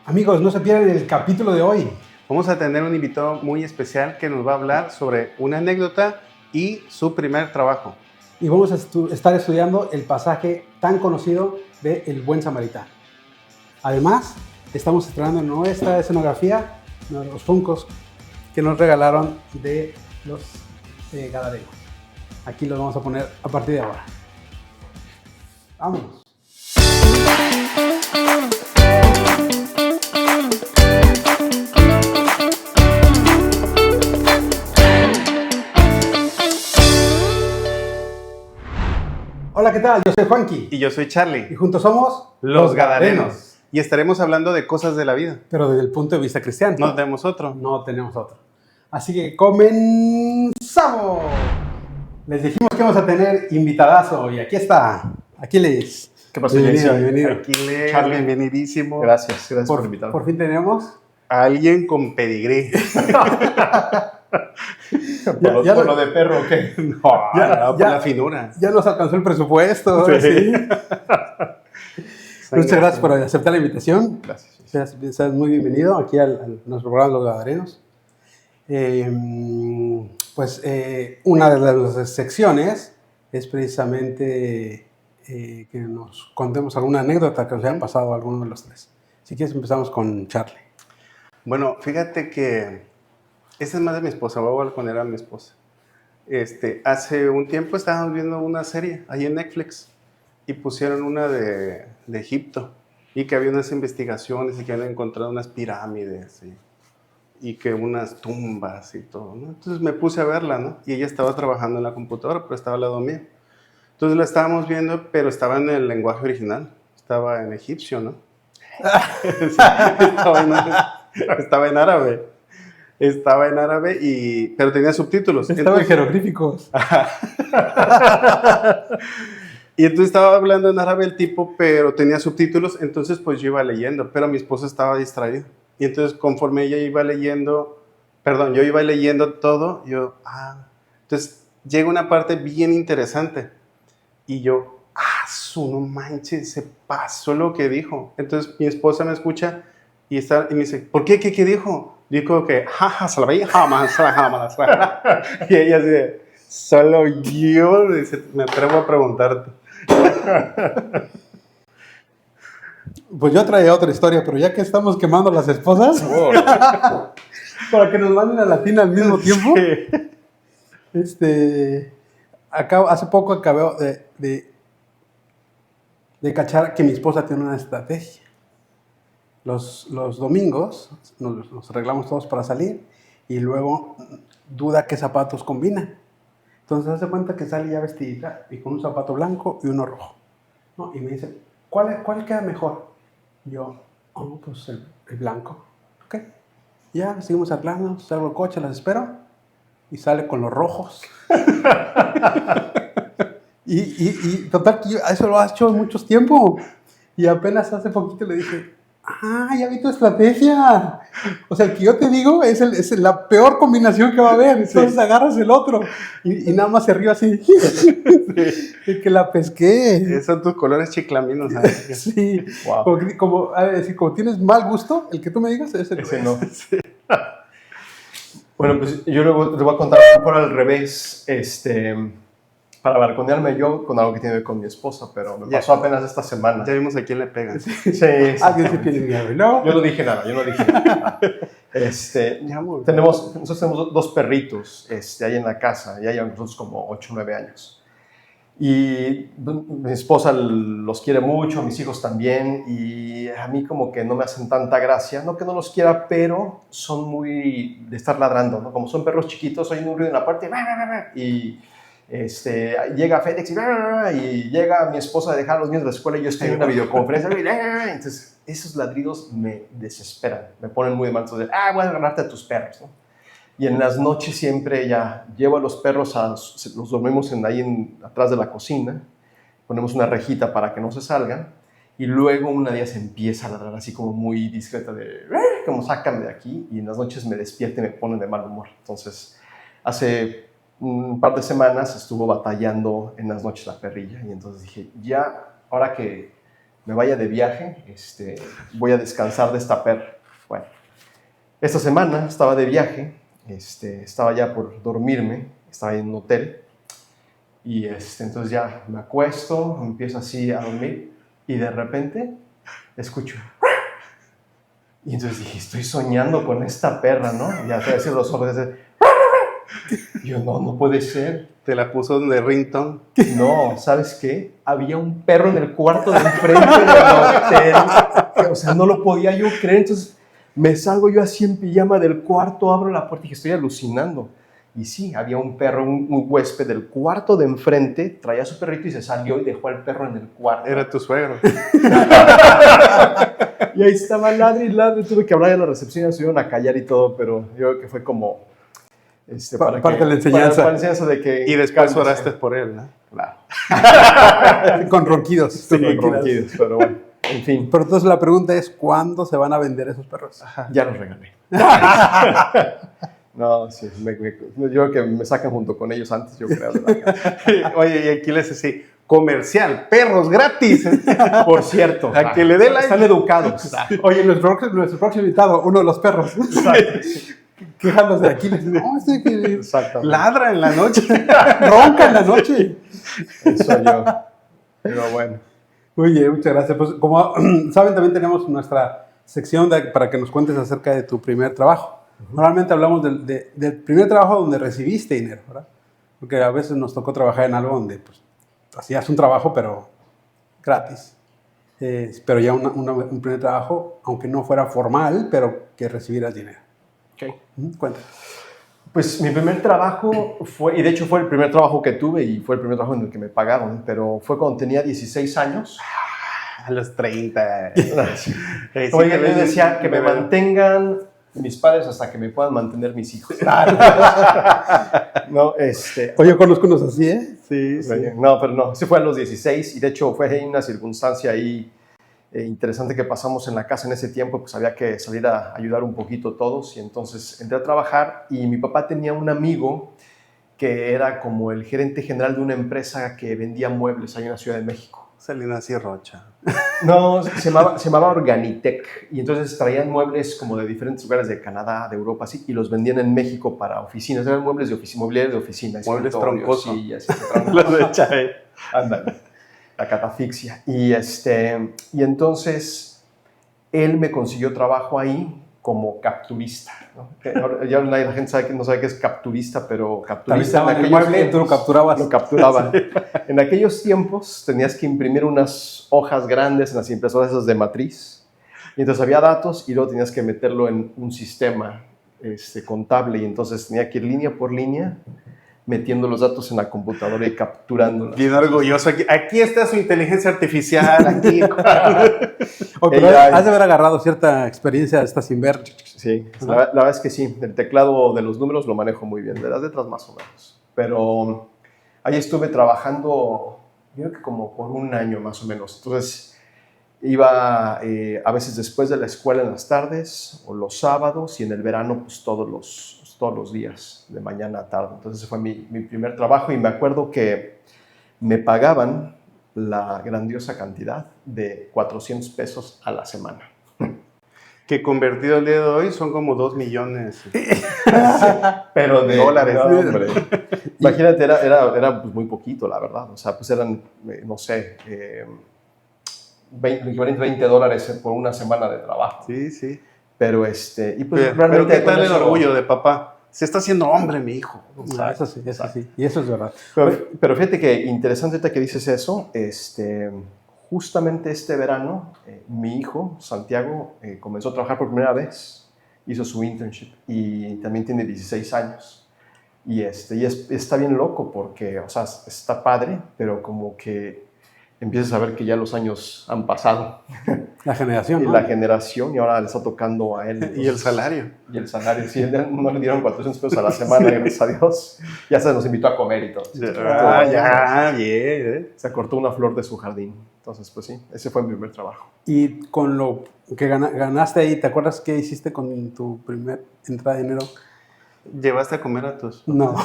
Amigos, no se pierdan el capítulo de hoy. Vamos a tener un invitado muy especial que nos va a hablar sobre una anécdota y su primer trabajo. Y vamos a estar estudiando el pasaje tan conocido de El Buen Samaritano. Además, estamos estrenando nuestra escenografía, los funcos que nos regalaron de los Gadarenos. Aquí los vamos a poner a partir de ahora. Vámonos. Hola, ¿qué tal? Yo soy Juanqui. Y yo soy Charlie. Y juntos somos Los Gadarenos. Y estaremos hablando de cosas de la vida. Pero desde el punto de vista cristiano. No tenemos otro. No tenemos otro. Así que comenzamos. Les dijimos que vamos a tener invitadazo y aquí está. Aquiles. ¿Qué pasó, Bienvenido, Jesse? bienvenido. Aquiles, Charlie. bienvenidísimo. Gracias por invitarme. Por fin tenemos. A alguien con pedigrí. ¿Por lo de perro o qué? No, Ya- por ya- la finura. Ya nos alcanzó el presupuesto. Ahora sí. Muchas gracias por aceptar la invitación. Gracias. Seas muy bienvenido aquí a nuestro programa Los Gadarenos. Una de las secciones es precisamente que nos contemos alguna anécdota que nos haya pasado a alguno de los tres. Si quieres empezamos con Charlie. Bueno, fíjate que esta es más de mi esposa, voy a poner a mi esposa. Hace un tiempo estábamos viendo una serie ahí en Netflix y pusieron una de Egipto y que había unas investigaciones y que habían encontrado unas pirámides y que unas tumbas y todo, ¿no? Entonces me puse a verla, ¿no? Y ella estaba trabajando en la computadora, pero estaba al lado mío. Entonces la estábamos viendo, pero estaba en el lenguaje original, estaba en egipcio, ¿no? Estaba en árabe. Estaba en árabe, pero tenía subtítulos. Estaba en jeroglíficos. Y entonces estaba hablando en árabe el tipo, pero tenía subtítulos, entonces pues yo iba leyendo, pero mi esposa estaba distraída. Y entonces conforme ella iba leyendo, yo iba leyendo todo, entonces llega una parte bien interesante. Y yo, no manches, se pasó lo que dijo. Entonces mi esposa me escucha y me dice, ¿por qué? ¿Qué dijo? Dijo que, y ella dice, solo yo, dice, me atrevo a preguntarte. Pues yo traía otra historia, pero ya que estamos quemando las esposas, para que nos manden a Latina al mismo tiempo, hace poco acabé de cachar que mi esposa tiene una estrategia. Los domingos nos arreglamos todos para salir y luego duda qué zapatos combina. Entonces hace cuenta que sale ya vestidita y con un zapato blanco y uno rojo, ¿no? Y me dice, ¿cuál queda mejor? Yo, pues el blanco. Ok. Ya seguimos arreglando, salgo al coche, las espero y sale con los rojos. y total, que eso lo has hecho mucho tiempo. Y apenas hace poquito le dije, ya vi tu estrategia. O sea, el que yo te digo es la peor combinación que va a haber. Entonces agarras el otro. Y nada más se ríe así. Sí. Que la pesqué. Esos son tus colores chiclaminos, ¿sabes? Sí. Wow. Como tienes mal gusto, el que tú me digas es el Ese no. Sí. Bueno, pues yo les voy a contar un poco al revés, para balconearme yo con algo que tiene que ver con mi esposa, pero me pasó apenas esta semana. Ya vimos a quién le pegan. Sí. Alguien se tiene miedo, ¿no? Yo no dije nada. Nosotros tenemos dos perritos ahí en la casa, ya llevan nosotros como 8 o 9 años. Y mi esposa los quiere mucho, mis hijos también, y a mí como que no me hacen tanta gracia, no que no los quiera, pero son muy de estar ladrando, ¿no? Como son perros chiquitos, oyen un ruido en la parte y llega Félix y llega mi esposa a dejar a los niños de la escuela y yo estoy en una videoconferencia. Entonces, esos ladridos me desesperan, me ponen muy de mal. Entonces, voy a agarrarte a tus perros, ¿no? Y en las noches siempre ya llevo a los perros, los dormimos atrás de la cocina, ponemos una rejita para que no se salgan, y luego una de ellas empieza a ladrar así como muy discreta, como sácame de aquí, y en las noches me despierta y me pone de mal humor. Entonces, hace un par de semanas estuvo batallando en las noches la perrilla, y entonces dije, ya, ahora que me vaya de viaje, voy a descansar de esta perra. Bueno, esta semana estaba de viaje, estaba ya por dormirme, estaba en un hotel, y entonces ya me acuesto, empiezo así a dormir, y de repente escucho. Y entonces dije, estoy soñando con esta perra, ¿no? Y ya te decir los ojos, y yo, no puede ser. Te la puso de ringtone. No, ¿sabes qué? Había un perro en el cuarto de enfrente del hotel. O sea, no lo podía yo creer. Entonces me salgo yo así en pijama del cuarto, abro la puerta y dije, estoy alucinando. Y sí, había un perro, un huésped del cuarto de enfrente, traía a su perrito y se salió y dejó al perro en el cuarto. Era tu suegro. Y ahí estaba ladre y ladre. Tuve que hablar a la recepción, se subieron a callar y todo, pero yo creo que fue como... parte de la enseñanza. Para la enseñanza de que... Y después oraste por él, ¿no? Claro. Con ronquidos. Sí, con ronquidos, pero bueno, en fin. Pero entonces la pregunta es, ¿cuándo se van a vender esos perros? Ya los regalé. No, sí, yo creo que me sacan junto con ellos antes, yo creo. Oye, y aquí les decía, comercial, perros gratis. Por cierto. A que le dé like. Están educados. Oye, nuestro próximo invitado, uno de los perros. Quejándose de Aquiles. No, Exactamente. Ladra en la noche. ronca en la noche. Eso yo. Pero bueno. Muy bien, muchas gracias. Pues como saben, también tenemos nuestra sección para que nos cuentes acerca de tu primer trabajo. Normalmente hablamos del primer trabajo donde recibiste dinero, ¿verdad? Porque a veces nos tocó trabajar en algo donde pues, hacías un trabajo, pero gratis. Pero ya un primer trabajo, aunque no fuera formal, pero que recibieras dinero. Okay. Cuéntame. Pues mi primer trabajo fue, y de hecho fue el primer trabajo que tuve y fue el primer trabajo en el que me pagaron, pero fue cuando tenía 16 años. A los 30. Oye, yo decía que me mantengan mis padres hasta que me puedan mantener mis hijos. No, Oye, conozco unos así, ¿eh? Sí, sí. No, pero no, sí fue a los 16 y de hecho fue una circunstancia ahí interesante que pasamos en la casa en ese tiempo, pues había que salir a ayudar un poquito todos y entonces entré a trabajar y mi papá tenía un amigo que era como el gerente general de una empresa que vendía muebles ahí en la Ciudad de México. Salinas y Rocha. No, se llamaba Organitec y entonces traían muebles como de diferentes lugares de Canadá, de Europa, así, y los vendían en México para oficinas, eran muebles de oficina, mobiliario de oficina. Muebles troncosos. Sí, así, Los de Chávez. ándale, la catafixia. Y entonces él me consiguió trabajo ahí como capturista, ¿no? Ya la gente no sabe qué es capturista, pero capturista en el mueble, tú lo capturabas. Lo capturaba. En aquellos tiempos tenías que imprimir unas hojas grandes en las impresoras esas de matriz, y entonces había datos y luego tenías que meterlo en un sistema contable, y entonces tenía que ir línea por línea metiendo los datos en la computadora y capturándolos. Bien orgulloso. Aquí está su inteligencia artificial. Aquí. Pero has de haber agarrado cierta experiencia hasta sin ver. Sí, la verdad es que sí. El teclado de los números lo manejo muy bien. De las letras más o menos. Pero ahí estuve trabajando, yo creo que como por un año más o menos. Entonces iba a veces después de la escuela en las tardes o los sábados y en el verano pues todos los días, de mañana a tarde. Entonces ese fue mi primer trabajo y me acuerdo que me pagaban la grandiosa cantidad de 400 pesos a la semana. Que convertido el día de hoy son como 2 millones. Pero de dólares. No, hombre. Imagínate, era pues muy poquito, la verdad. O sea, pues eran, no sé, $20 por una semana de trabajo. Sí, sí. Pero y pues Pero realmente ¿qué tal el eso, orgullo de papá? Se está haciendo hombre, mi hijo. No, eso sí. Y eso es verdad. Pero fíjate que interesante ahorita que dices eso. Justamente este verano, mi hijo, Santiago, comenzó a trabajar por primera vez. Hizo su internship y también tiene 16 años. Y está bien loco porque, o sea, está padre, pero como que empiezas a ver que ya los años han pasado. La generación, ¿no? Y la generación, y ahora le está tocando a él. Entonces, Y el salario. Y el salario, sí, no le dieron 400 pesos a la semana, gracias a Dios. Ya se nos invitó a comer y todo. Ya, bien. Se cortó una flor de su jardín. Entonces, pues sí, ese fue mi primer trabajo. Y con lo que ganaste ahí, ¿te acuerdas qué hiciste con tu primer entrada de dinero? ¿Llevaste a comer a tus? No.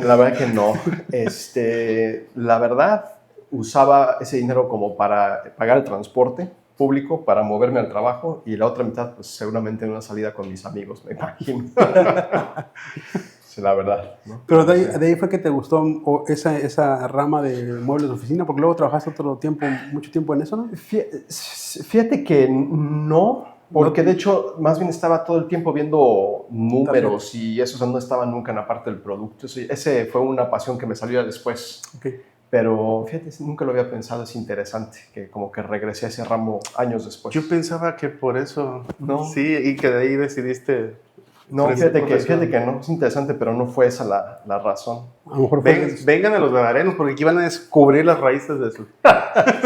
La verdad que no. La verdad, usaba ese dinero como para pagar el transporte público, para moverme al trabajo, y la otra mitad, pues seguramente en una salida con mis amigos, me imagino. Sí, la verdad, ¿no? Pero de ahí fue que te gustó esa rama de muebles de oficina, porque luego trabajaste mucho tiempo en eso, ¿no? Fíjate que no, porque de hecho más bien estaba todo el tiempo viendo números y eso, o sea, no estaba nunca en la parte del producto. Ese fue una pasión que me salió después. Okay. Pero fíjate, nunca lo había pensado, es interesante, que como que regresé a ese ramo años después. Yo pensaba que por eso, no. Sí, y que de ahí decidiste... No, fíjate que no, es interesante, pero no fue esa la razón. A lo mejor vengan a los Gadarenos, porque aquí van a descubrir las raíces de eso.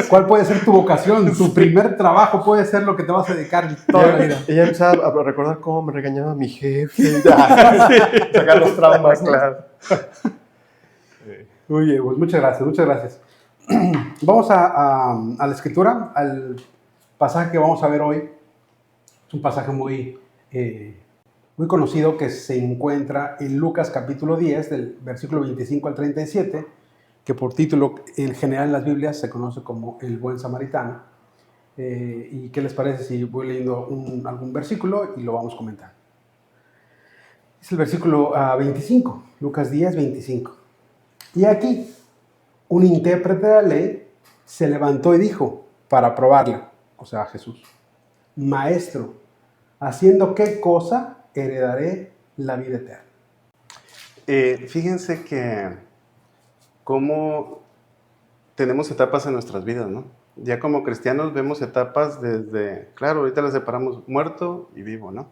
¿Cuál puede ser tu vocación? Tu primer trabajo puede ser lo que te vas a dedicar toda la vida. Ella empezaba a recordar cómo me regañaba mi jefe. Sacar los traumas, claro. Muy bien, pues muchas gracias. Vamos a la escritura, al pasaje que vamos a ver hoy. Es un pasaje muy conocido que se encuentra en Lucas capítulo 10, del versículo 25 al 37, que por título en general en las Biblias se conoce como el buen samaritano. ¿Y qué les parece si voy leyendo algún versículo y lo vamos comentando? Es el versículo 25, Lucas 10, 25. Y aquí, un intérprete de la ley se levantó y dijo, para probarla, o sea, Jesús: Maestro, ¿haciendo qué cosa heredaré la vida eterna? Fíjense que cómo tenemos etapas en nuestras vidas, ¿no? Ya como cristianos vemos etapas desde, claro, ahorita las separamos muerto y vivo, ¿no?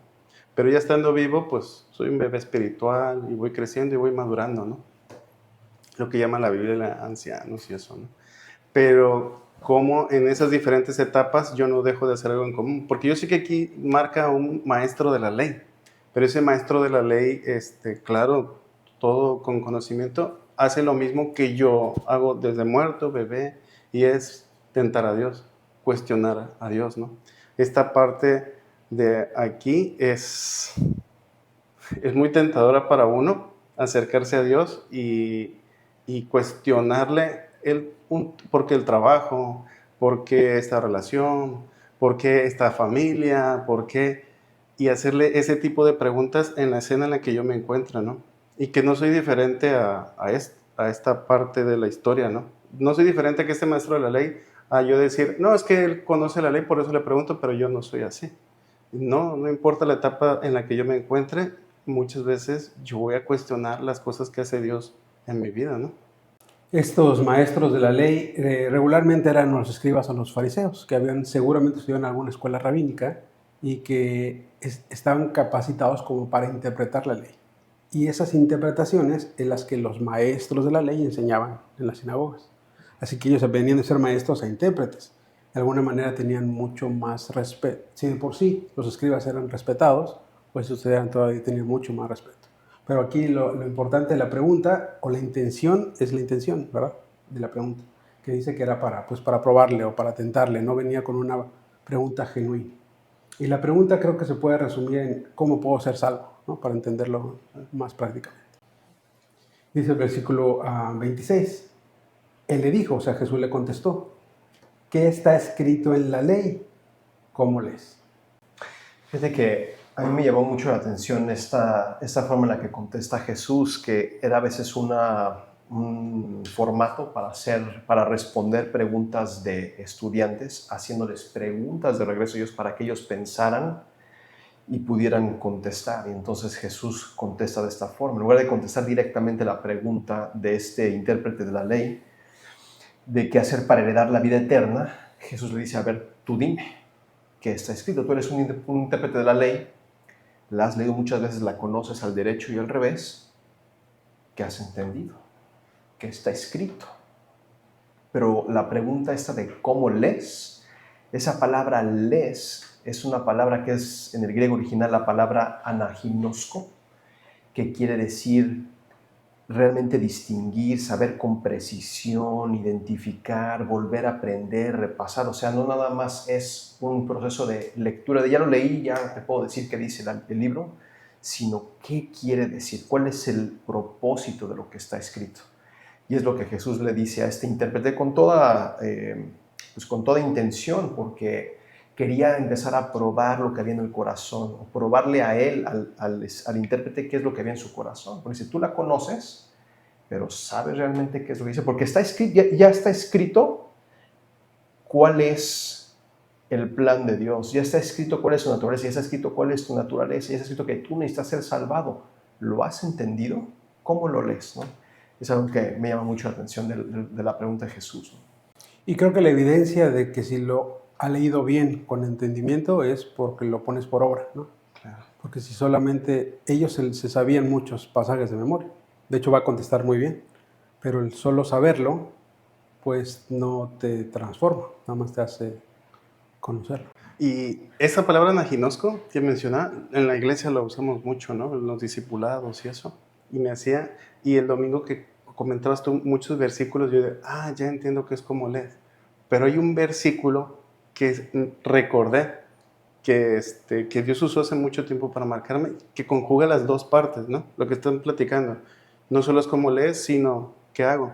Pero ya estando vivo, pues soy un bebé espiritual y voy creciendo y voy madurando, ¿no? Lo que llama la Biblia ancianos y eso, ¿no? Pero cómo en esas diferentes etapas yo no dejo de hacer algo en común. Porque yo sé que aquí marca un maestro de la ley, pero ese maestro de la ley, claro, todo con conocimiento, hace lo mismo que yo hago desde muerto, bebé, y es tentar a Dios, cuestionar a Dios, ¿no? Esta parte de aquí es muy tentadora para uno, acercarse a Dios y cuestionarle por qué el trabajo, por qué esta relación, por qué esta familia, por qué, y hacerle ese tipo de preguntas en la escena en la que yo me encuentro, ¿no? Y que no soy diferente a esta parte de la historia, ¿no? No soy diferente que este maestro de la ley a yo decir, no, es que él conoce la ley, por eso le pregunto, pero yo no soy así. No importa la etapa en la que yo me encuentre, muchas veces yo voy a cuestionar las cosas que hace Dios en mi vida, ¿no? Estos maestros de la ley regularmente eran los escribas o los fariseos, que habían seguramente estudiado en alguna escuela rabínica y que estaban capacitados como para interpretar la ley. Y esas interpretaciones en las que los maestros de la ley enseñaban en las sinagogas. Así que ellos venían de ser maestros a intérpretes. De alguna manera tenían mucho más respeto. Si de por sí los escribas eran respetados, pues ustedes todavía tenían mucho más respeto. Pero aquí lo importante de la pregunta o la intención es la intención, ¿verdad? De la pregunta, que dice que era para probarle o para tentarle, no venía con una pregunta genuina. Y la pregunta creo que se puede resumir en ¿cómo puedo ser salvo? ¿No? Para entenderlo más prácticamente. Dice el versículo 26. Él le dijo, o sea, Jesús le contestó, ¿qué está escrito en la ley? ¿Cómo lees? Fíjate que a mí me llamó mucho la atención esta forma en la que contesta Jesús, que era a veces un formato para responder preguntas de estudiantes, haciéndoles preguntas de regreso a ellos para que ellos pensaran y pudieran contestar. Y entonces Jesús contesta de esta forma. En lugar de contestar directamente la pregunta de este intérprete de la ley, de qué hacer para heredar la vida eterna, Jesús le dice, a ver, tú dime, ¿qué está escrito? Tú eres un intérprete de la ley, la has leído muchas veces, la conoces al derecho y al revés, ¿qué has entendido? ¿Qué está escrito? Pero la pregunta esta de cómo lees, esa palabra lees es una palabra que es en el griego original la palabra anaginosko, que quiere decir realmente distinguir, saber con precisión, identificar, volver a aprender, repasar. O sea, no nada más es un proceso de lectura, de ya lo leí, ya te puedo decir qué dice el libro, sino qué quiere decir, cuál es el propósito de lo que está escrito. Y es lo que Jesús le dice a este intérprete con toda intención, porque quería empezar a probar lo que había en el corazón, o probarle a él, al intérprete, qué es lo que había en su corazón. Porque si tú la conoces, pero sabes realmente qué es lo que dice, porque está escrito, ya está escrito cuál es el plan de Dios, ya está escrito cuál es su naturaleza, ya está escrito cuál es tu naturaleza, ya está escrito que tú necesitas ser salvado. ¿Lo has entendido? ¿Cómo lo lees? ¿No? Es algo que me llama mucho la atención de la pregunta de Jesús, ¿no? Y creo que la evidencia de que si lo ha leído bien con entendimiento es porque lo pones por obra, ¿no? Claro. Porque si solamente ellos se sabían muchos pasajes de memoria, de hecho va a contestar muy bien, pero el solo saberlo, pues no te transforma, nada más te hace conocerlo. Y esa palabra naginosco que menciona, en la iglesia la usamos mucho, ¿no? En los discipulados y eso. Y el domingo que comentabas tú muchos versículos, yo ya entiendo que es como leer. Pero hay un versículo que recordé que Dios usó hace mucho tiempo para marcarme, que conjuga las dos partes, ¿no? Lo que están platicando. No solo es como lees, sino ¿qué hago?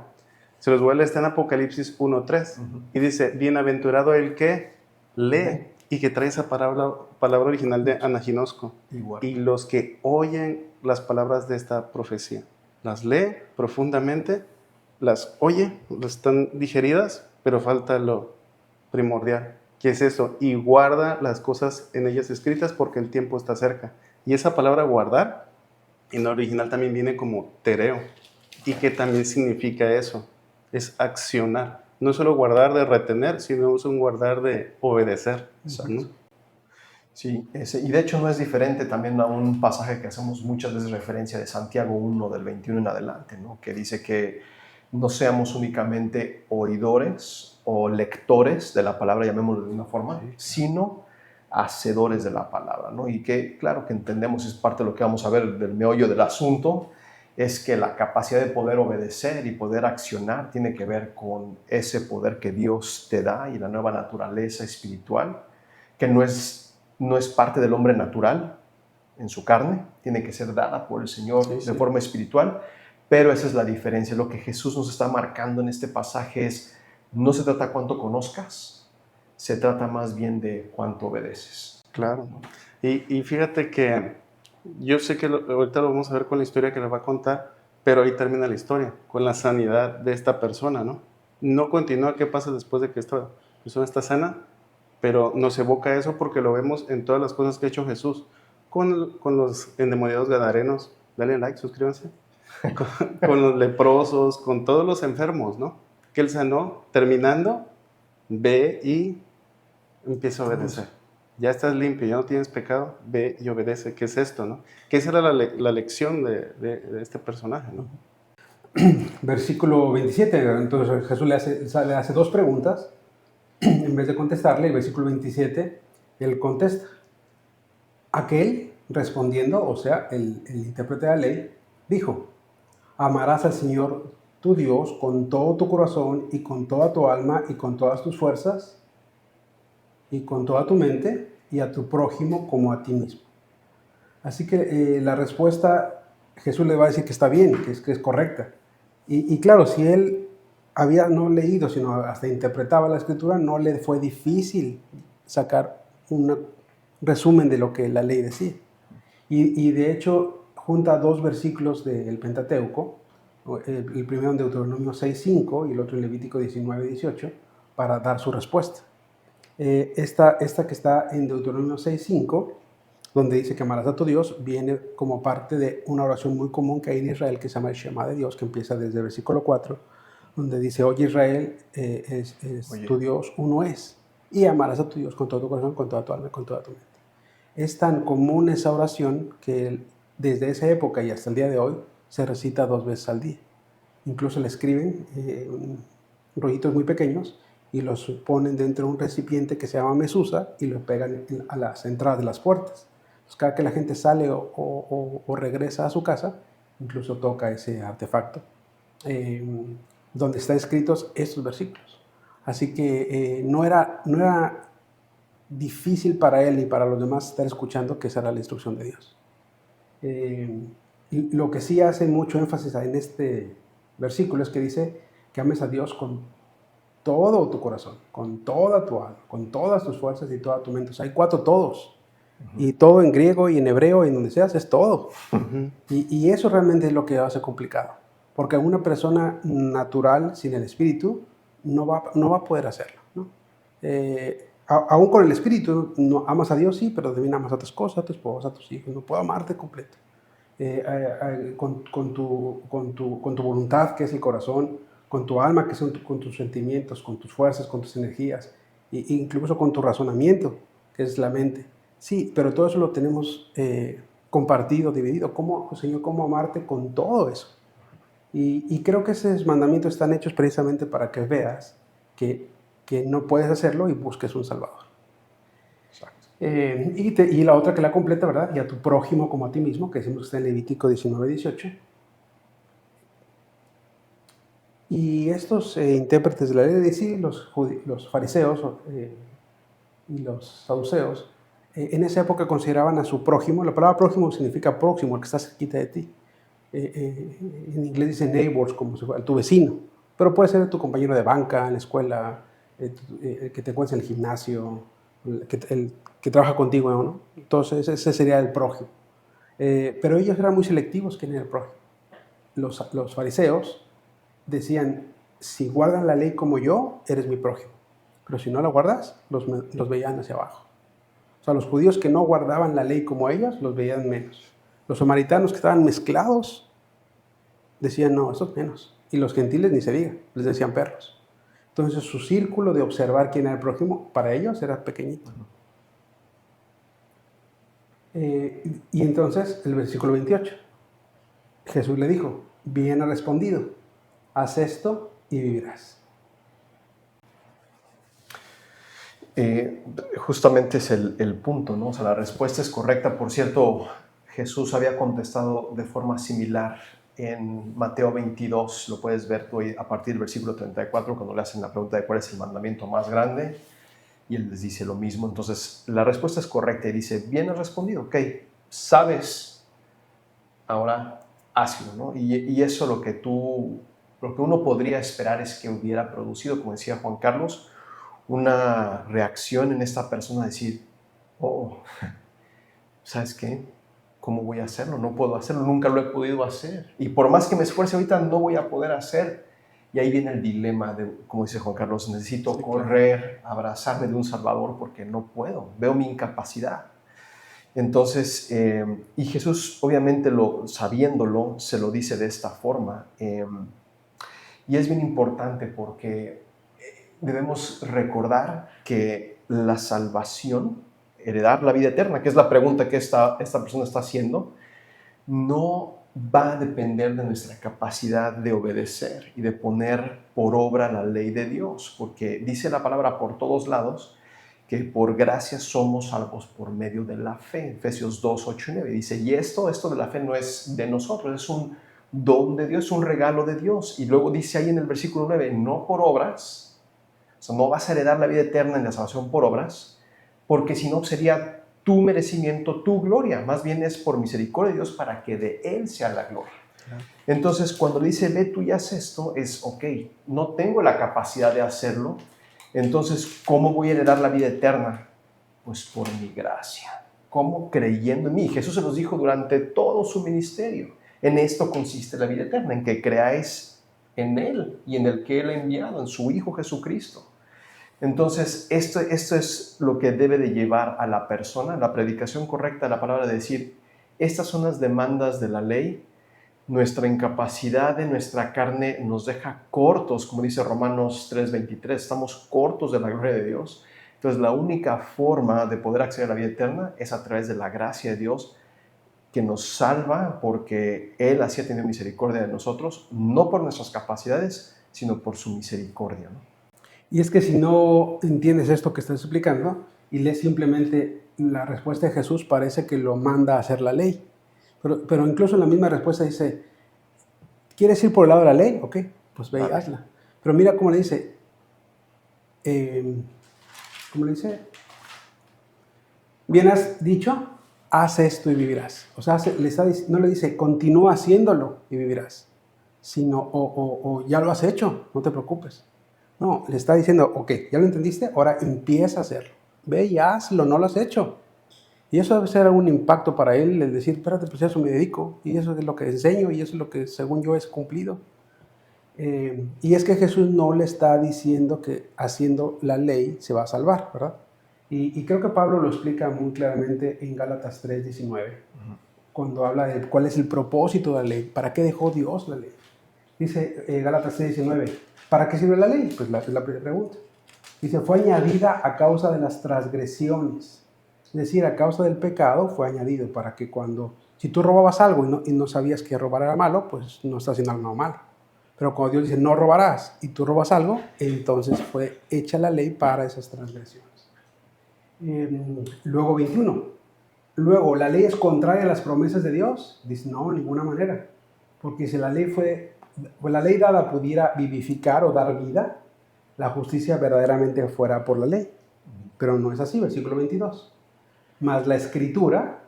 Se los voy a leer, está en Apocalipsis 1:3. Y dice, bienaventurado el que lee y que trae esa palabra original de anaginosco. Igual. Y los que oyen las palabras de esta profecía. Las lee profundamente, las oye, están digeridas, pero falta lo primordial. ¿Qué es eso? Y guarda las cosas en ellas escritas porque el tiempo está cerca. Y esa palabra guardar, en la original también viene como tereo. ¿Y qué también significa eso? Es accionar. No solo guardar de retener, sino es un guardar de obedecer. Exacto. ¿No? Sí, y de hecho no es diferente también a un pasaje que hacemos muchas veces referencia de Santiago 1, del 21 en adelante, ¿no? Que dice que no seamos únicamente oidores o lectores de la palabra, llamémoslo de una forma, sino hacedores de la palabra, ¿no? Y que, claro, que entendemos, es parte de lo que vamos a ver del meollo del asunto, es que la capacidad de poder obedecer y poder accionar tiene que ver con ese poder que Dios te da y la nueva naturaleza espiritual, que no es parte del hombre natural en su carne, tiene que ser dada por el Señor de forma espiritual, pero esa es la diferencia. Lo que Jesús nos está marcando en este pasaje es, no se trata cuánto conozcas, se trata más bien de cuánto obedeces. Claro. Y fíjate que yo sé que ahorita lo vamos a ver con la historia que les va a contar, pero ahí termina la historia, con la sanidad de esta persona, ¿no? No continúa qué pasa después de que esta persona está sana, pero nos evoca eso porque lo vemos en todas las cosas que ha hecho Jesús. Con los endemoniados gadarenos, dale like, suscríbanse. con los leprosos, con todos los enfermos, ¿no? Que él sanó, terminando, ve y empieza a obedecer. Ya estás limpio, ya no tienes pecado, ve y obedece. ¿Qué es esto, no? Que esa era la lección de este personaje, ¿no? Versículo 27, entonces Jesús le hace dos preguntas, en vez de contestarle, el versículo 27, él contesta. Aquel, respondiendo, o sea, el intérprete de la ley, dijo, amarás al Señor tu Dios con todo tu corazón y con toda tu alma y con todas tus fuerzas y con toda tu mente y a tu prójimo como a ti mismo. Así que la respuesta, Jesús le va a decir que está bien, que es correcta. Y claro, si él había no leído, sino hasta interpretaba la Escritura, no le fue difícil sacar un resumen de lo que la ley decía. Y de hecho, junta dos versículos del Pentateuco, el primero en Deuteronomio 6:5 y el otro en Levítico 19:18, para dar su respuesta. Esta que está en Deuteronomio 6:5, donde dice que amarás a tu Dios, viene como parte de una oración muy común que hay en Israel que se llama el Shema de Dios, que empieza desde el versículo 4, donde dice, oye Israel, tu Dios uno es, y amarás a tu Dios con todo tu corazón, con toda tu alma y con toda tu mente. Es tan común esa oración que desde esa época y hasta el día de hoy se recita 2 veces al día. Incluso le escriben rollitos muy pequeños y los ponen dentro de un recipiente que se llama mesusa y los pegan a las entradas de las puertas. Entonces, cada que la gente sale o regresa a su casa, incluso toca ese artefacto donde están escritos estos versículos. Así que no era difícil para él ni para los demás estar escuchando que esa era la instrucción de Dios. Y lo que sí hace mucho énfasis en versículos que dice que ames a Dios con todo tu corazón, con toda tu alma, con todas tus fuerzas y toda tu mente. O sea, hay 4 todos. Y todo en griego y en hebreo y en donde seas es todo. Y eso realmente es lo que hace complicado. Porque una persona natural sin el espíritu no va a poder hacerlo, ¿no? Aún con el espíritu, no, amas a Dios, sí, pero también amas a otras cosas, a tu esposa, a tus hijos. No puedo amarte completo. Con tu voluntad, que es el corazón, con tu alma, que son con tus sentimientos, con tus fuerzas, con tus energías, e incluso con tu razonamiento, que es la mente. Sí, pero todo eso lo tenemos compartido, dividido. Señor, ¿cómo amarte con todo eso? Y creo que esos mandamientos están hechos precisamente para que veas que no puedes hacerlo y busques un Salvador. Exacto. Y la otra que la completa, ¿verdad? Y a tu prójimo como a ti mismo, que decimos que está en Levítico 19:18. Y estos intérpretes de la ley de sí, los fariseos y los saduceos, en esa época consideraban a su prójimo, la palabra prójimo significa próximo, el que está cerquita de ti. En inglés dice neighbors, como si fuera tu vecino, pero puede ser tu compañero de banca en la escuela, el que te encuentres en el gimnasio, el que trabaja contigo, ¿no? Entonces ese sería el prójimo. Pero ellos eran muy selectivos quién era el prójimo. Los fariseos decían, si guardan la ley como yo, eres mi prójimo. Pero si no la guardas, los veían hacia abajo. O sea, los judíos que no guardaban la ley como ellos, los veían menos. Los samaritanos que estaban mezclados, decían, no, eso es menos. Y los gentiles ni se diga, les decían perros. Entonces su círculo de observar quién era el prójimo, para ellos era pequeñito. Y entonces, el versículo 28, Jesús le dijo, bien ha respondido, haz esto y vivirás. Justamente es el punto, ¿no? O sea, la respuesta es correcta. Por cierto, Jesús había contestado de forma similar en Mateo 22, lo puedes ver tú a partir del versículo 34, cuando le hacen la pregunta de cuál es el mandamiento más grande, y él les dice lo mismo. Entonces, la respuesta es correcta y dice, bien has respondido, ok, sabes, ahora hazlo, ¿no? Y eso lo que uno podría esperar es que hubiera producido, como decía Juan Carlos, una reacción en esta persona, decir, oh, ¿sabes qué? ¿Cómo voy a hacerlo? No puedo hacerlo, nunca lo he podido hacer. Y por más que me esfuerce ahorita, no voy a poder hacer. Y ahí viene el dilema de, como dice Juan Carlos, necesito correr, abrazarme de un Salvador porque no puedo, veo mi incapacidad. Entonces, y Jesús, obviamente, sabiéndolo, se lo dice de esta forma. Y es bien importante porque debemos recordar que la salvación, heredar la vida eterna, que es la pregunta que esta persona está haciendo, no va a depender de nuestra capacidad de obedecer y de poner por obra la ley de Dios, porque dice la palabra por todos lados que por gracia somos salvos por medio de la fe. Efesios 2, 8 y 9 dice, y esto de la fe no es de nosotros, es un don de Dios, es un regalo de Dios. Y luego dice ahí en el versículo 9, no por obras, o sea, no vas a heredar la vida eterna en la salvación por obras, porque si no sería tu merecimiento, tu gloria, más bien es por misericordia de Dios para que de Él sea la gloria. Entonces, cuando dice, ve tú y haz esto, es, ok, no tengo la capacidad de hacerlo, entonces, ¿cómo voy a heredar la vida eterna? Pues por mi gracia. ¿Cómo? Creyendo en mí. Jesús se los dijo durante todo su ministerio. En esto consiste la vida eterna, en que creáis en Él y en el que Él ha enviado, en su Hijo Jesucristo. Entonces, esto es lo que debe de llevar a la persona, la predicación correcta de la palabra, de decir, estas son las demandas de la ley, nuestra incapacidad de nuestra carne nos deja cortos, como dice Romanos 3:23, estamos cortos de la gloria de Dios. Entonces, la única forma de poder acceder a la vida eterna es a través de la gracia de Dios, que nos salva porque Él así ha tenido misericordia de nosotros, no por nuestras capacidades, sino por su misericordia, ¿no? Y es que si no entiendes esto que estás explicando y lees simplemente la respuesta de Jesús, parece que lo manda a hacer la ley. Pero incluso en la misma respuesta dice, ¿quieres ir por el lado de la ley? Ok, pues ve y hazla. Pero mira cómo le dice, bien has dicho, haz esto y vivirás. O sea, no le dice, continúa haciéndolo y vivirás, sino o ya lo has hecho, no te preocupes. No, le está diciendo, ok, ya lo entendiste, ahora empieza a hacerlo. Ve y hazlo, no lo has hecho. Y eso debe ser un impacto para él, el decir, espérate, pues a eso me dedico, y eso es lo que enseño, y eso es lo que según yo es cumplido. Y es que Jesús no le está diciendo que haciendo la ley se va a salvar, ¿verdad? Y creo que Pablo lo explica muy claramente en Gálatas 3:19, cuando habla de cuál es el propósito de la ley, para qué dejó Dios la ley. Dice Gálatas 3:19, ¿para qué sirve la ley? Pues es la primera pregunta. Dice, fue añadida a causa de las transgresiones. Es decir, a causa del pecado fue añadido para que si tú robabas algo y no sabías que robar era malo, pues no estás haciendo algo malo. Pero cuando Dios dice, no robarás, y tú robas algo, entonces fue hecha la ley para esas transgresiones. Luego 21. Luego, ¿la ley es contraria a las promesas de Dios? Dice, no, de ninguna manera. Porque si la ley dada pudiera vivificar o dar vida, la justicia verdaderamente fuera por la ley. Pero no es así, versículo 22. Mas la Escritura,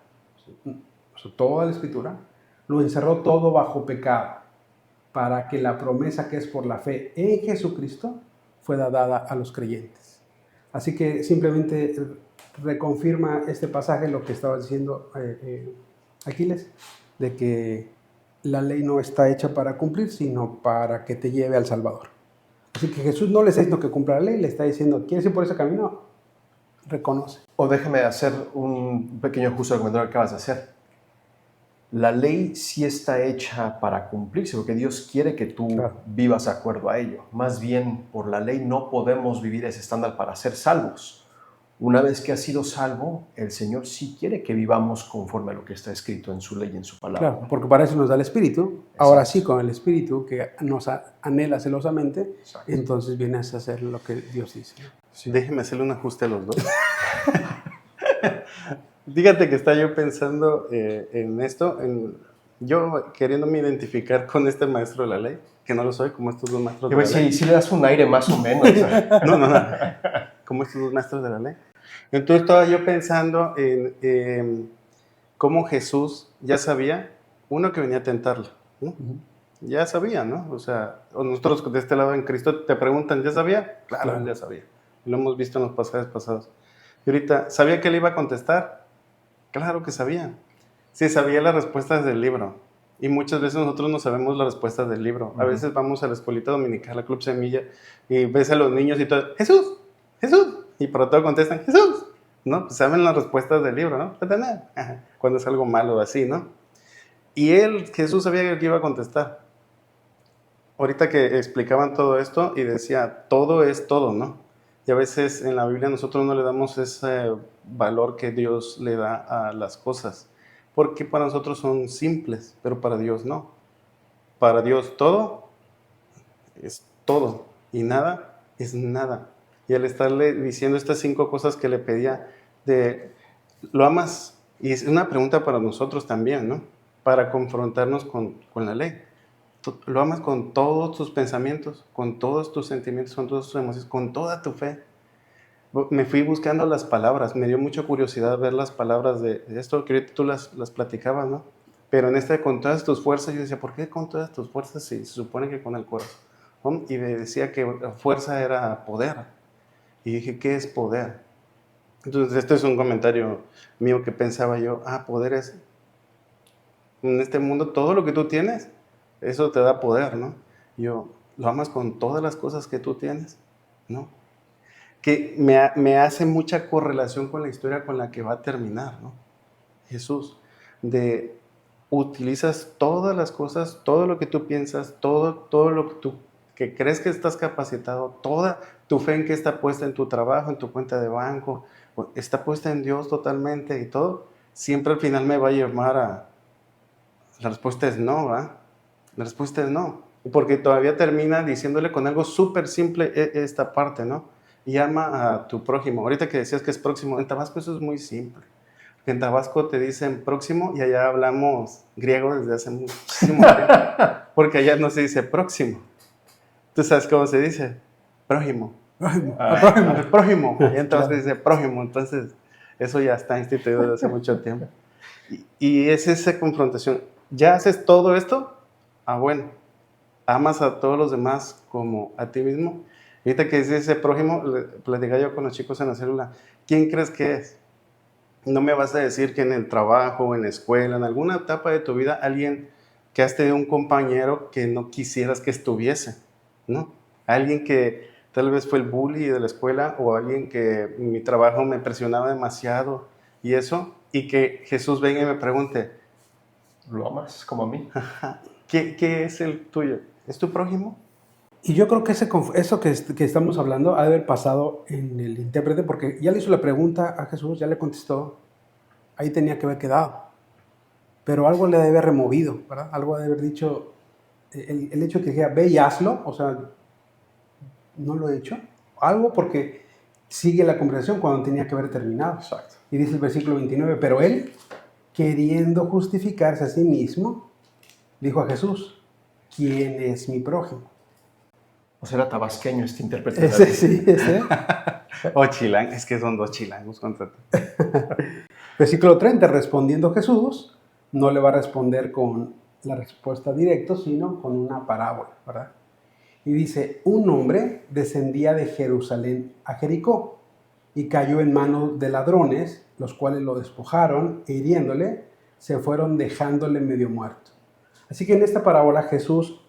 toda la Escritura, lo encerró todo bajo pecado, para que la promesa que es por la fe en Jesucristo fuera dada a los creyentes. Así que simplemente reconfirma este pasaje lo que estaba diciendo Aquiles, de que la ley no está hecha para cumplir, sino para que te lleve al Salvador. Así que Jesús no le está diciendo que cumpla la ley, le está diciendo, ¿quieres ir por ese camino? Reconoce. O déjame hacer un pequeño ajuste al comentario que acabas de hacer. La ley sí está hecha para cumplirse, porque Dios quiere que tú vivas de acuerdo a ello. Más bien, por la ley no podemos vivir ese estándar para ser salvos. Una vez que has sido salvo, el Señor sí quiere que vivamos conforme a lo que está escrito en su ley y en su palabra. Claro, porque para eso nos da el Espíritu. Exacto. Ahora sí, con el Espíritu que nos anhela celosamente, exacto, entonces vienes a hacer lo que Dios dice. Sí. Déjeme hacerle un ajuste a los dos. Fíjate que estaba yo pensando en esto, yo queriéndome identificar con este maestro de la ley, que no lo soy, como estos dos maestros de la ley. Sí le das un aire más o menos. No. Como estos dos maestros de la ley. Entonces estaba yo pensando en cómo Jesús ya sabía, uno, que venía a tentarlo, ¿no? Ya sabía, ¿no? O sea, nosotros de este lado en Cristo te preguntan, ¿ya sabía? Claro, ya sabía. Lo hemos visto en los pasajes pasados. Y ahorita, ¿sabía que él iba a contestar? Claro que sabía. Sí, sabía las respuestas del libro. Y muchas veces nosotros no sabemos las respuestas del libro. A veces vamos a la escuelita dominical, a Club Semilla, y ves a los niños y todo, ¡Jesús! ¡Jesús! Y por todo contestan, ¡Jesús! ¿No? Pues saben las respuestas del libro, ¿no? Cuando es algo malo así, ¿no? Y Jesús sabía que iba a contestar. Ahorita que explicaban todo esto y decía, todo es todo, ¿no? Y a veces en la Biblia nosotros no le damos ese valor que Dios le da a las cosas, porque para nosotros son simples, pero para Dios no. Para Dios todo es todo y nada es nada. Y al estarle diciendo estas 5 cosas que le pedía, ¿lo amas? Y es una pregunta para nosotros también, ¿no? Para confrontarnos con la ley. Lo amas con todos tus pensamientos, con todos tus sentimientos, con todas tus emociones, con toda tu fe. Me fui buscando las palabras, me dio mucha curiosidad ver las palabras de esto, que ahorita tú las platicabas, ¿no? Pero en con todas tus fuerzas, yo decía, ¿por qué con todas tus fuerzas? Si se supone que con el corazón. ¿No? Y me decía que fuerza era poder. Y dije, ¿qué es poder? Entonces, este es un comentario mío que pensaba yo, poder es, en este mundo, todo lo que tú tienes, eso te da poder, ¿no? Yo, ¿lo amas con todas las cosas que tú tienes? ¿No? Que me hace mucha correlación con la historia con la que va a terminar, ¿no? Jesús, utilizas todas las cosas, todo lo que tú piensas, todo lo que tú que crees que estás capacitado, toda tu fe en que está puesta en tu trabajo, en tu cuenta de banco, está puesta en Dios totalmente y todo, siempre al final me va a llevar la respuesta es no, ¿verdad? La respuesta es no, porque todavía termina diciéndole con algo súper simple esta parte, ¿no? Y ama a tu prójimo. Ahorita que decías que es próximo, en Tabasco eso es muy simple. En Tabasco te dicen próximo y allá hablamos griego desde hace muchísimo tiempo, porque allá no se dice próximo. ¿Tú sabes cómo se dice? Prójimo. Prójimo. Y en Tabasco se dice prójimo, entonces eso ya está instituido desde hace mucho tiempo. Y es esa confrontación. ¿Ya haces todo esto? Bueno. amas a todos los demás como a ti mismo. Ahorita que dice ese prójimo, platicaba yo con los chicos en la célula, ¿quién crees que es? No me vas a decir que en el trabajo, en la escuela, en alguna etapa de tu vida, alguien que has tenido un compañero que no quisieras que estuviese, ¿no? Alguien que tal vez fue el bully de la escuela o alguien que en mi trabajo me presionaba demasiado y eso, y que Jesús venga y me pregunte, ¿Lo amas como a mí? ¿qué es el tuyo? ¿Es tu prójimo? Y yo creo que eso que estamos hablando ha de haber pasado en el intérprete, porque ya le hizo la pregunta a Jesús, ya le contestó, ahí tenía que haber quedado. Pero algo le debe haber removido, ¿verdad? Algo ha de haber dicho, el hecho de que dijera, ve y hazlo, o sea, no lo he hecho. Algo porque sigue la conversación cuando tenía que haber terminado. Exacto. Y dice el versículo 29, pero él, queriendo justificarse a sí mismo, dijo a Jesús, ¿quién es mi prójimo? O sea, era tabasqueño este intérprete. Ese sí, ese. O chilang, es que son dos chilangos contra ti. Versículo 30, respondiendo Jesús, no le va a responder con la respuesta directa, sino con una parábola, ¿verdad? Y dice, un hombre descendía de Jerusalén a Jericó y cayó en manos de ladrones, los cuales lo despojaron e hiriéndole, se fueron dejándole medio muerto. Así que en esta parábola Jesús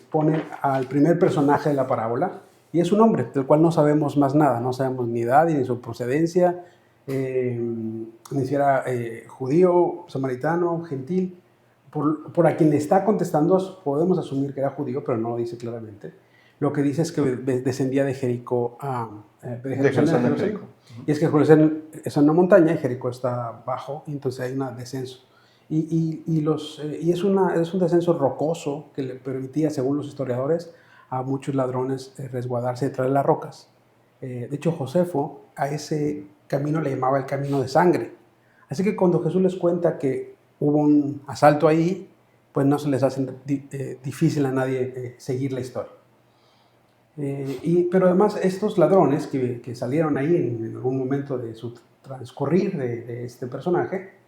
pone al primer personaje de la parábola y es un hombre del cual no sabemos más nada, no sabemos ni edad ni su procedencia, ni si era judío, samaritano, gentil. Por a quien le está contestando podemos asumir que era judío, pero no lo dice claramente. Lo que dice es que descendía de Jericó de Jerusalén a Jericó. Y es que Jerusalén es una montaña y Jericó está bajo, y entonces hay un descenso. Y es un descenso rocoso que le permitía, según los historiadores, a muchos ladrones resguardarse detrás de las rocas. De hecho, Josefo a ese camino le llamaba el camino de sangre. Así que cuando Jesús les cuenta que hubo un asalto ahí, pues no se les hace difícil a nadie seguir la historia. Pero además estos ladrones que salieron ahí en algún momento de su transcurrir de este personaje,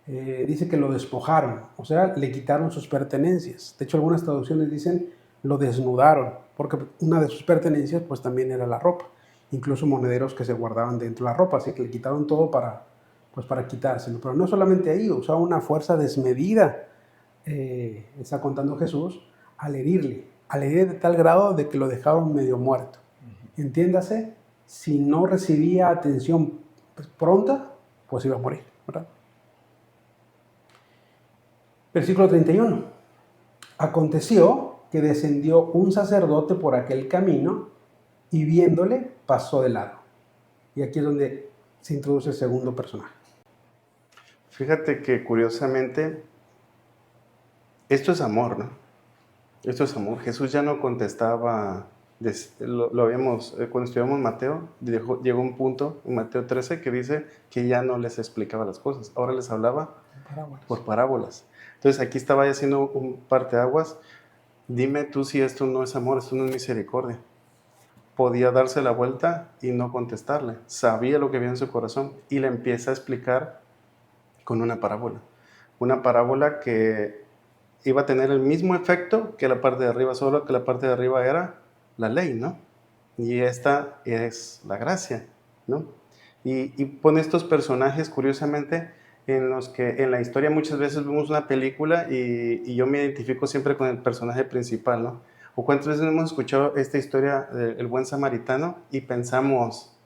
dice que lo despojaron, o sea, le quitaron sus pertenencias. De hecho, algunas traducciones dicen lo desnudaron, porque una de sus pertenencias pues también era la ropa, incluso monederos que se guardaban dentro de la ropa, así que le quitaron todo para quitárselo. Pero no solamente ahí, usaba una fuerza desmedida, está contando Jesús, al herirle de tal grado de que lo dejaron medio muerto. Entiéndase, si no recibía atención pronta, pues iba a morir, ¿verdad? Versículo 31. Aconteció que descendió un sacerdote por aquel camino y viéndole pasó de lado. Y aquí es donde se introduce el segundo personaje. Fíjate que curiosamente, esto es amor, ¿no? Esto es amor. Jesús ya no contestaba, lo habíamos, cuando estudiamos Mateo, llegó un punto en Mateo 13 que dice que ya no les explicaba las cosas, ahora les hablaba por parábolas. Entonces aquí estaba ya haciendo un parteaguas. Dime tú si esto no es amor, esto no es misericordia. Podía darse la vuelta y no contestarle. Sabía lo que había en su corazón y le empieza a explicar con una parábola. Una parábola que iba a tener el mismo efecto que la parte de arriba, solo que la parte de arriba era la ley, ¿no? Y esta es la gracia, ¿no? Y pone estos personajes, curiosamente, en los que en la historia muchas veces vemos una película y yo me identifico siempre con el personaje principal, ¿no? O cuántas veces hemos escuchado esta historia del buen samaritano y pensamos,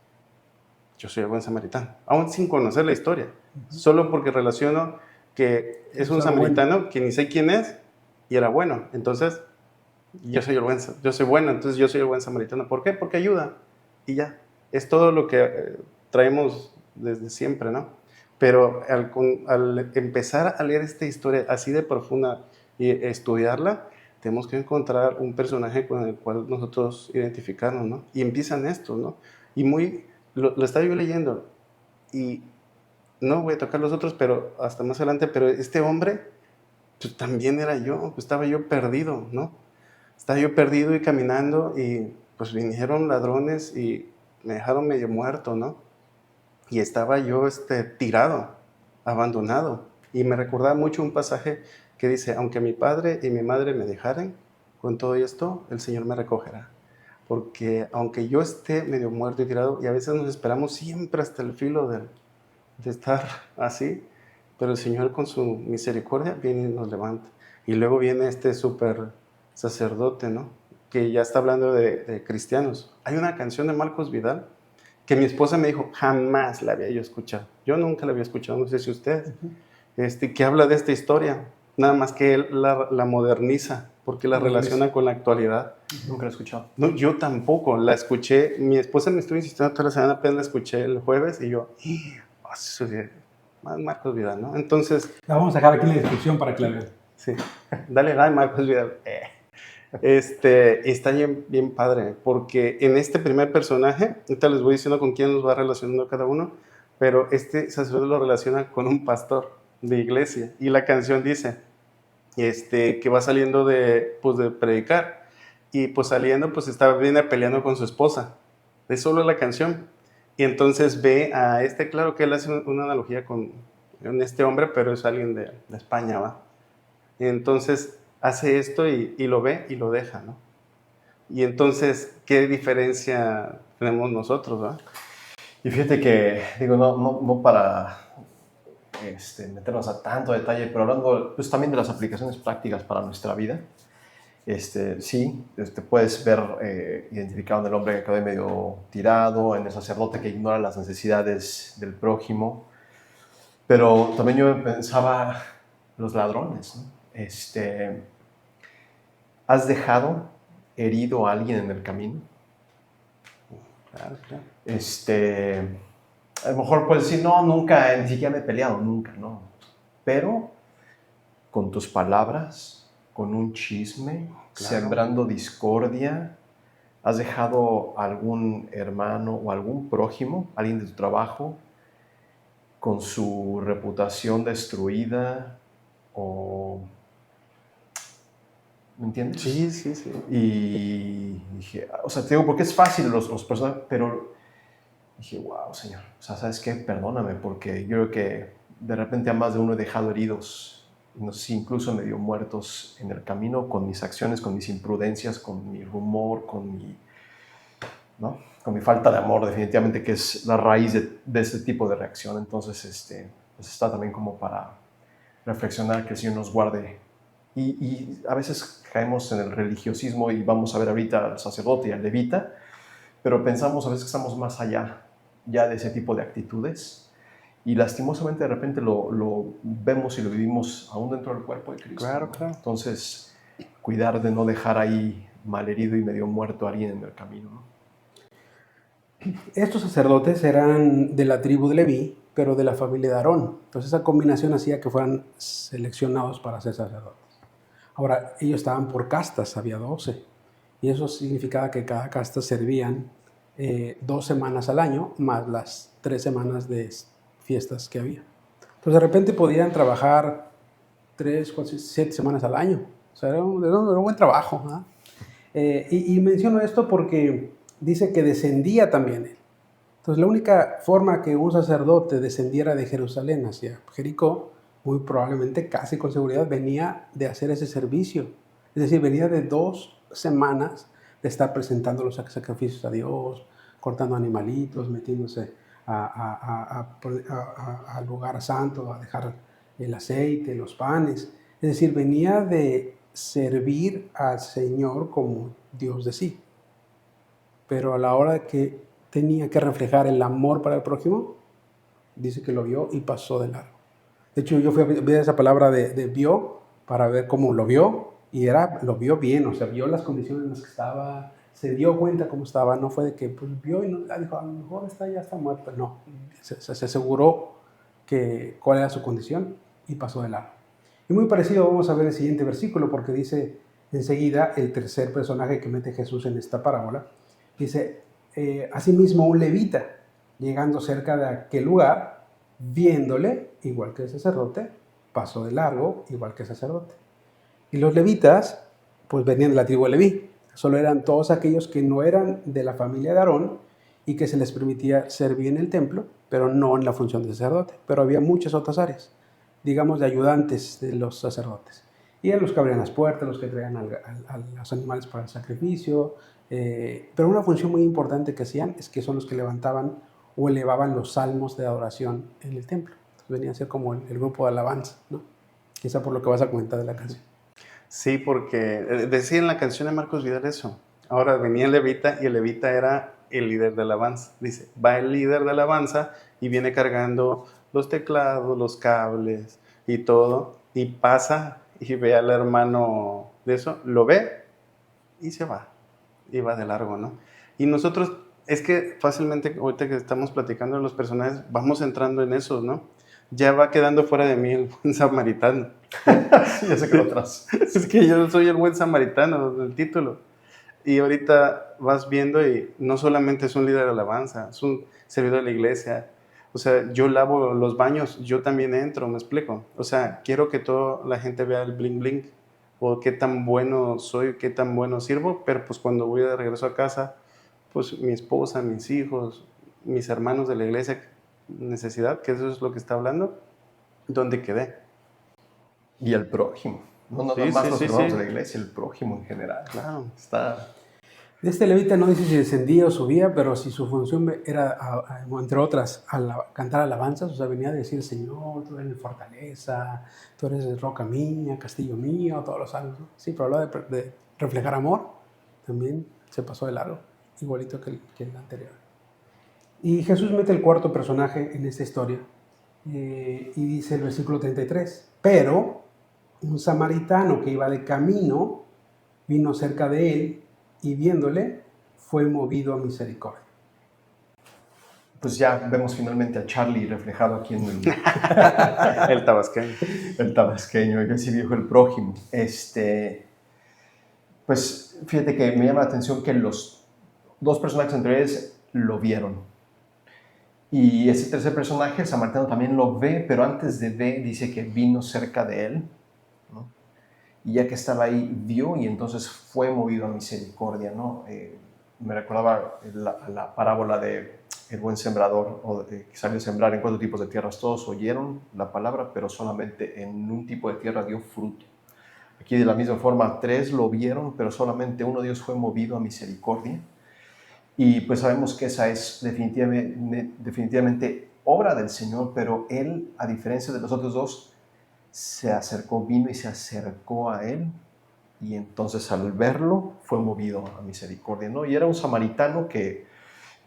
yo soy el buen samaritano, aún sin conocer la historia, solo porque relaciono que es un samaritano que ni sé quién es y era bueno, entonces yo soy bueno, entonces yo soy el buen samaritano. ¿Por qué? Porque ayuda y ya, es todo lo que traemos desde siempre, ¿no? Pero al empezar a leer esta historia así de profunda y estudiarla, tenemos que encontrar un personaje con el cual nosotros identificarnos, ¿no? Y empiezan estos, ¿no? Y lo estaba yo leyendo y no voy a tocar los otros, pero hasta más adelante, pero este hombre pues, también era yo, pues, estaba yo perdido, ¿no? Estaba yo perdido y caminando y pues vinieron ladrones y me dejaron medio muerto, ¿no? Y estaba yo tirado, abandonado. Y me recordaba mucho un pasaje que dice, aunque mi padre y mi madre me dejaren, con todo esto, el Señor me recogerá. Porque aunque yo esté medio muerto y tirado, y a veces nos esperamos siempre hasta el filo de estar así, pero el Señor con su misericordia viene y nos levanta. Y luego viene este súper sacerdote, ¿no? Que ya está hablando de cristianos. Hay una canción de Marcos Vidal que mi esposa me dijo, jamás la había yo escuchado. Yo nunca la había escuchado, no sé si ustedes, que habla de esta historia, nada más que él la moderniza, porque la relaciona con la actualidad. Nunca lo he escuchado. No, yo tampoco, la escuché, mi esposa me estuvo insistiendo toda la semana, apenas la escuché el jueves, y yo, eso sí, Marcos Vidal, ¿no? Entonces... La vamos a dejar aquí en la descripción para que la vean. Sí, dale like, Marcos Vidal. Está bien, bien padre, porque en este primer personaje, ahorita les voy diciendo con quién nos va relacionando cada uno, pero este sacerdote lo relaciona con un pastor de iglesia, y la canción dice que va saliendo de predicar, y pues saliendo, pues viene peleando con su esposa, es solo la canción, y entonces ve a claro que él hace una analogía con este hombre, pero es alguien de España, ¿va? Y entonces hace esto y lo ve y lo deja, ¿no? Y entonces, ¿qué diferencia tenemos nosotros, ¿va? Y fíjate que, digo, no para meternos a tanto detalle, pero hablando pues, también de las aplicaciones prácticas para nuestra vida, sí, puedes ver identificado en el hombre que quedó medio tirado, en el sacerdote que ignora las necesidades del prójimo, pero también yo pensaba los ladrones, ¿no? ¿Has dejado herido a alguien en el camino? Claro, claro. A lo mejor puedes decir, no, nunca, ni siquiera me he peleado, nunca, no. Pero con tus palabras, con un chisme, claro, sembrando discordia, has dejado a algún hermano o algún prójimo, alguien de tu trabajo, con su reputación destruida o... ¿Me entiendes? Sí, sí, sí. Y dije, o sea, te digo, porque es fácil los personajes, pero dije, wow, Señor, o sea, ¿sabes qué? Perdóname, porque yo creo que de repente a más de uno he dejado heridos, no sé si incluso medio muertos en el camino con mis acciones, con mis imprudencias, con mi rumor, con mi falta de amor, definitivamente, que es la raíz de ese tipo de reacción. Entonces, pues está también como para reflexionar, que el Señor nos guarde. Y a veces caemos en el religiosismo y vamos a ver ahorita al sacerdote y al levita, pero pensamos a veces que estamos más allá ya de ese tipo de actitudes y lastimosamente de repente lo vemos y lo vivimos aún dentro del cuerpo de Cristo. Claro, ¿no? claro. Entonces, cuidar de no dejar ahí malherido y medio muerto a alguien en el camino, ¿no? Estos sacerdotes eran de la tribu de Leví, pero de la familia de Aarón. Entonces esa combinación hacía que fueran seleccionados para ser sacerdotes. Ahora, ellos estaban por castas, había 12. Y eso significaba que cada casta servían 2 semanas al año, más las 3 semanas de fiestas que había. Entonces de repente podían trabajar 3, 4, 7 semanas al año. O sea, era un buen trabajo, ¿no? Y menciono esto porque dice que descendía también él. Entonces la única forma que un sacerdote descendiera de Jerusalén hacia Jericó, muy probablemente, casi con seguridad, venía de hacer ese servicio. Es decir, venía de 2 semanas de estar presentando los sacrificios a Dios, cortando animalitos, metiéndose al lugar santo, a dejar el aceite, los panes. Es decir, venía de servir al Señor como Dios de sí. Pero a la hora de que tenía que reflejar el amor para el prójimo, dice que lo vio y pasó de largo. De hecho, yo fui a ver esa palabra de vio para ver cómo lo vio, y lo vio bien, o sea, vio las condiciones en las que estaba, se dio cuenta cómo estaba, no fue de que pues, vio y no, dijo, a lo mejor ya está muerto, no, se aseguró cuál era su condición y pasó de largo. Y muy parecido vamos a ver el siguiente versículo, porque dice enseguida el tercer personaje que mete Jesús en esta parábola, dice, asimismo un levita, llegando cerca de aquel lugar, viéndole, igual que el sacerdote, pasó de largo, igual que el sacerdote. Y los levitas, pues venían de la tribu de Leví, solo eran todos aquellos que no eran de la familia de Aarón y que se les permitía servir en el templo, pero no en la función de sacerdote. Pero había muchas otras áreas, digamos de ayudantes de los sacerdotes. Y eran los que abrían las puertas, los que traían a los animales para el sacrificio. Pero una función muy importante que hacían es que son los que levantaban o elevaban los salmos de adoración en el templo. Entonces venía a ser como el grupo de alabanza, ¿no? Quizá por lo que vas a comentar de la canción. Sí, porque decía en la canción de Marcos Vidal eso. Ahora venía el levita y el levita era el líder de alabanza. Dice, va el líder de alabanza y viene cargando los teclados, los cables y todo. Y pasa y ve al hermano de eso, lo ve y se va. Y va de largo, ¿no? Y nosotros, es que fácilmente, ahorita que estamos platicando de los personajes, vamos entrando en eso, ¿no? Ya va quedando fuera de mí el buen samaritano. Sí, ya se quedó atrás. Es que yo soy el buen samaritano del título. Y ahorita vas viendo y no solamente es un líder de alabanza, es un servidor de la iglesia. O sea, yo lavo los baños, yo también entro, me explico. O sea, quiero que toda la gente vea el bling bling o qué tan bueno soy, qué tan bueno sirvo, pero pues cuando voy de regreso a casa, pues mi esposa, mis hijos, mis hermanos de la iglesia, necesidad, que eso es lo que está hablando, ¿dónde quedé? Y el prójimo. No nada Sí, más sí, los sí, hermanos sí. de la iglesia, el prójimo en general. Claro. Está... De este levita no dice si descendía o subía, pero si su función era, entre otras, cantar alabanzas, o sea, venía a decir, Señor, tú eres mi fortaleza, tú eres roca mía, castillo mío, todos los salmos, ¿no? Sí, pero hablaba de reflejar amor, también se pasó de largo, igualito que el anterior. Y Jesús mete el cuarto personaje en esta historia, y dice el versículo 33, pero un samaritano que iba de camino vino cerca de él y viéndole fue movido a misericordia. Pues ya vemos finalmente a Charlie reflejado aquí en El tabasqueño. el tabasqueño, y así dijo el prójimo. Pues fíjate que me llama la atención que los dos personajes anteriores lo vieron. Y ese tercer personaje, el samaritano, también lo ve, pero antes de ver dice que vino cerca de él, ¿no? Y ya que estaba ahí, vio y entonces fue movido a misericordia, ¿no? Me recordaba la parábola de el buen sembrador, que salió a sembrar en 4 tipos de tierras. Todos oyeron la palabra, pero solamente en un tipo de tierra dio fruto. Aquí de la misma forma, 3 lo vieron, pero solamente uno de ellos fue movido a misericordia. Y pues sabemos que esa es definitivamente obra del Señor, pero Él, a diferencia de los otros dos, se acercó, vino y se acercó a Él, y entonces al verlo fue movido a misericordia, ¿no? Y era un samaritano que,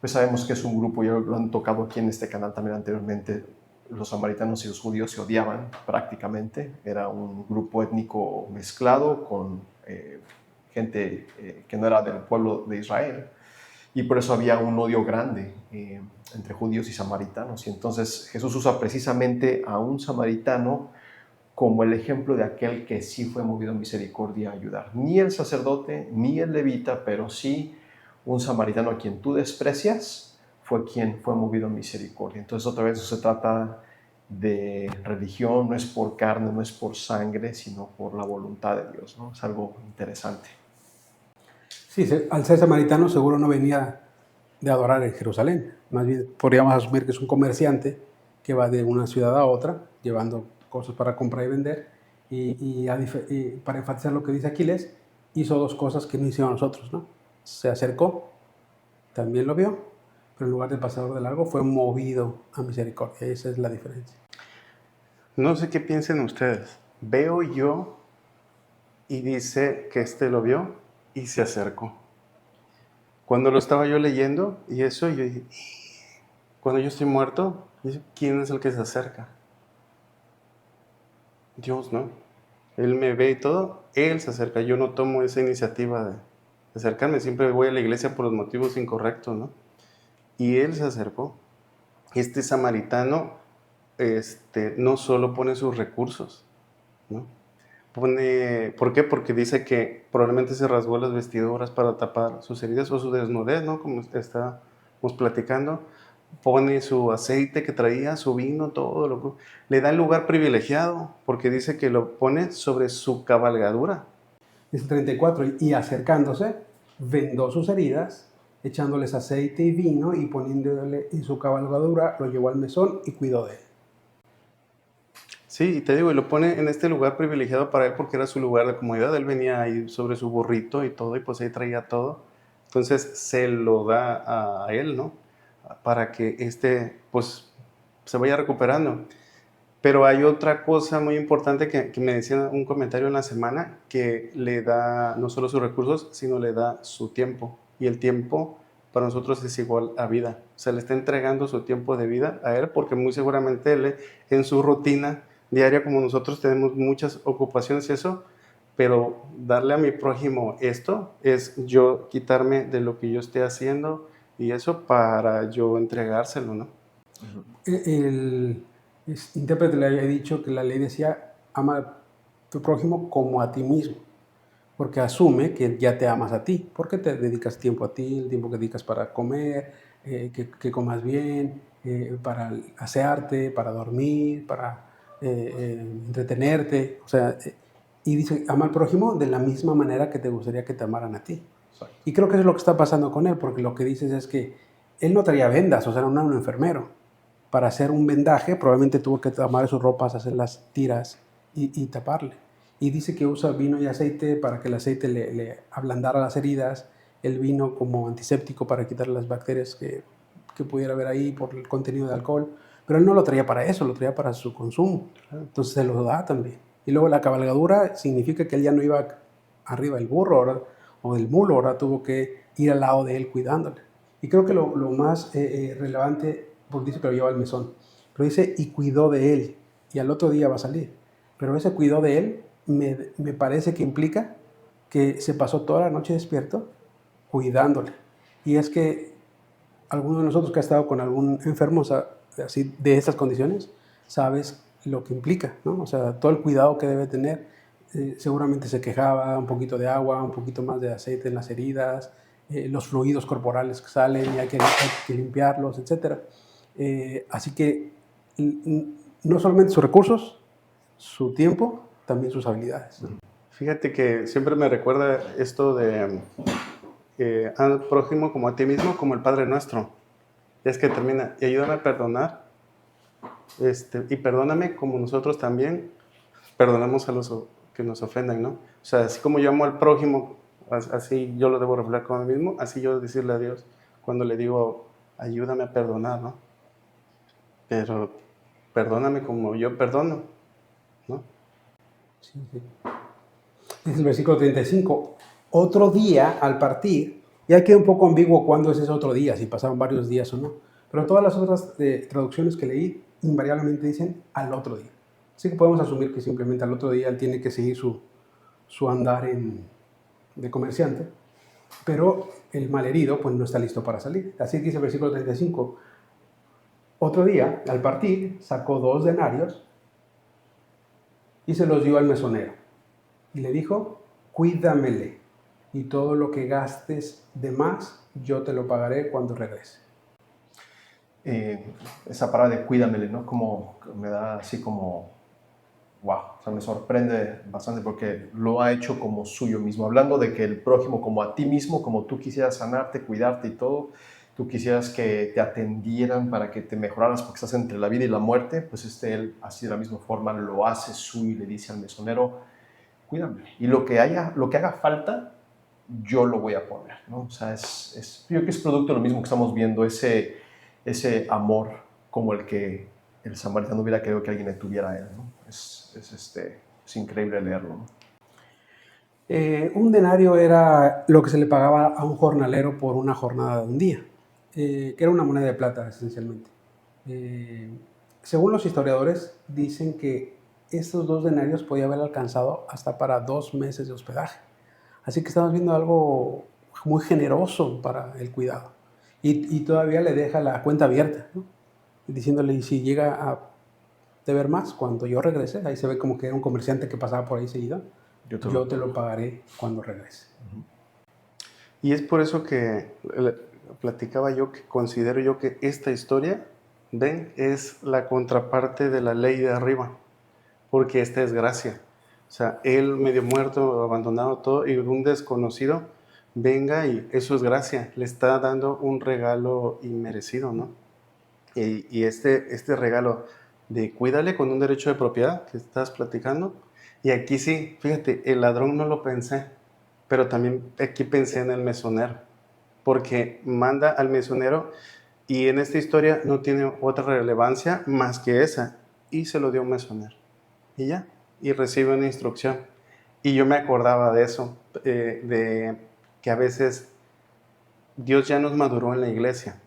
pues sabemos que es un grupo, ya lo han tocado aquí en este canal también anteriormente, los samaritanos y los judíos se odiaban prácticamente, era un grupo étnico mezclado con gente que no era del pueblo de Israel. Y por eso había un odio grande entre judíos y samaritanos. Y entonces Jesús usa precisamente a un samaritano como el ejemplo de aquel que sí fue movido a misericordia a ayudar. Ni el sacerdote, ni el levita, pero sí un samaritano a quien tú desprecias, fue quien fue movido a misericordia. Entonces otra vez no se trata de religión, no es por carne, no es por sangre, sino por la voluntad de Dios, ¿no? Es algo interesante. Sí, al ser samaritano seguro no venía de adorar en Jerusalén. Más bien podríamos asumir que es un comerciante que va de una ciudad a otra llevando cosas para comprar y vender. Y para enfatizar lo que dice Aquiles, hizo 2 cosas que no hicieron nosotros, ¿no? Se acercó, también lo vio, pero en lugar de pasador de largo fue movido a misericordia. Esa es la diferencia. No sé qué piensen ustedes. Veo yo y dice que lo vio y se acercó. Cuando lo estaba yo leyendo y eso, yo dije, cuando yo estoy muerto, ¿quién es el que se acerca? Dios, ¿no? Él me ve y todo, Él se acerca. Yo no tomo esa iniciativa de acercarme, siempre voy a la iglesia por los motivos incorrectos, ¿no? Y Él se acercó. Este samaritano no solo pone sus recursos, ¿no? ¿Por qué? Porque dice que probablemente se rasgó las vestiduras para tapar sus heridas o su desnudez, ¿no? Como estábamos platicando. Pone su aceite que traía, su vino, todo. Le da el lugar privilegiado, porque dice que lo pone sobre su cabalgadura. Dice 34, y acercándose, vendó sus heridas, echándoles aceite y vino, y poniéndole en su cabalgadura, lo llevó al mesón y cuidó de él. Sí, y te digo, y lo pone en este lugar privilegiado para él porque era su lugar de comodidad. Él venía ahí sobre su burrito y todo, y pues ahí traía todo. Entonces se lo da a él, ¿no? Para que pues, se vaya recuperando. Pero hay otra cosa muy importante que me decía un comentario en la semana, que le da no solo sus recursos, sino le da su tiempo. Y el tiempo para nosotros es igual a vida. O sea, le está entregando su tiempo de vida a él, porque muy seguramente él en su rutina diaria, como nosotros tenemos muchas ocupaciones y eso, pero darle a mi prójimo esto es yo quitarme de lo que yo esté haciendo y eso para yo entregárselo, ¿no? El intérprete le había dicho que la ley decía, ama a tu prójimo como a ti mismo, porque asume que ya te amas a ti, porque te dedicas tiempo a ti, el tiempo que dedicas para comer, que comas bien, para asearte, para dormir, para entretenerte, o sea, y dice, ama al prójimo de la misma manera que te gustaría que te amaran a ti. Exacto. Y creo que eso es lo que está pasando con él, porque lo que dices es que él no traía vendas, o sea, no era un enfermero. Para hacer un vendaje, probablemente tuvo que tomar sus ropas, hacer las tiras y taparle. Y dice que usa vino y aceite para que el aceite le ablandara las heridas, el vino como antiséptico para quitar las bacterias que pudiera haber ahí por el contenido de alcohol. Pero él no lo traía para eso, lo traía para su consumo. Entonces se lo da también. Y luego la cabalgadura significa que él ya no iba arriba del burro ahora, o del mulo, ahora tuvo que ir al lado de él cuidándole. Y creo que lo más relevante, porque dice que lo lleva al mesón, pero dice, y cuidó de él, y al otro día va a salir. Pero ese cuidó de él me parece que implica que se pasó toda la noche despierto cuidándole. Y es que alguno de nosotros que ha estado con algún enfermo así, de estas condiciones, sabes lo que implica, ¿no? O sea, todo el cuidado que debe tener. Seguramente se quejaba, un poquito de agua, un poquito más de aceite en las heridas, los fluidos corporales que salen y hay que limpiarlos, etc. Así que no solamente sus recursos, su tiempo, también sus habilidades, ¿no? Fíjate que siempre me recuerda esto de al prójimo como a ti mismo, como el Padre Nuestro. Es que termina, y ayúdame a perdonar, y perdóname como nosotros también perdonamos a los que nos ofendan, ¿no? O sea, así como yo amo al prójimo, así yo lo debo reflejar con mí mismo, así yo decirle a Dios cuando le digo, ayúdame a perdonar, ¿no? Pero perdóname como yo perdono, ¿no? Sí, sí. Dice el versículo 35, otro día al partir, y aquí queda un poco ambiguo cuándo es ese otro día, si pasaron varios días o no, pero todas las otras traducciones que leí invariablemente dicen al otro día. Así que podemos asumir que simplemente al otro día él tiene que seguir su andar de comerciante, pero el malherido pues no está listo para salir. Así dice el versículo 35, otro día al partir sacó 2 denarios y se los dio al mesonero. Y le dijo, cuídamele, y todo lo que gastes de más, yo te lo pagaré cuando regrese. Esa palabra de cuídamele, ¿no? Como me da así como, wow, o sea, me sorprende bastante porque lo ha hecho como suyo mismo, hablando de que el prójimo como a ti mismo, como tú quisieras sanarte, cuidarte y todo, tú quisieras que te atendieran para que te mejoraras porque estás entre la vida y la muerte, pues él así de la misma forma lo hace suyo y le dice al mesonero, cuídame. Y lo que haga falta, yo lo voy a poner, ¿no? O sea, yo creo que es producto de lo mismo que estamos viendo, ese amor como el que el samaritano hubiera querido que alguien le tuviera a él, ¿no? Es increíble leerlo, ¿no? Un denario era lo que se le pagaba a un jornalero por una jornada de un día, que era una moneda de plata esencialmente. Según los historiadores, dicen que estos 2 denarios podían haber alcanzado hasta para 2 meses de hospedaje. Así que estamos viendo algo muy generoso para el cuidado. Y todavía le deja la cuenta abierta, ¿no? Diciéndole, si llega a deber más, cuando yo regrese, ahí se ve como que era un comerciante que pasaba por ahí seguido, yo te lo pagaré cuando regrese. Y es por eso que platicaba yo, que considero yo que esta historia, ven, es la contraparte de la ley de arriba, porque esta es gracia. O sea, él medio muerto, abandonado todo, y un desconocido venga y eso es gracia, le está dando un regalo inmerecido, ¿no? Y este regalo de cuídale con un derecho de propiedad que estás platicando. Y aquí sí, fíjate, el ladrón no lo pensé, pero también aquí pensé en el mesonero, porque manda al mesonero y en esta historia no tiene otra relevancia más que esa, y se lo dio a un mesonero. Y ya, y recibe una instrucción. Y yo me acordaba de eso, de que a veces Dios ya nos maduró en la iglesia,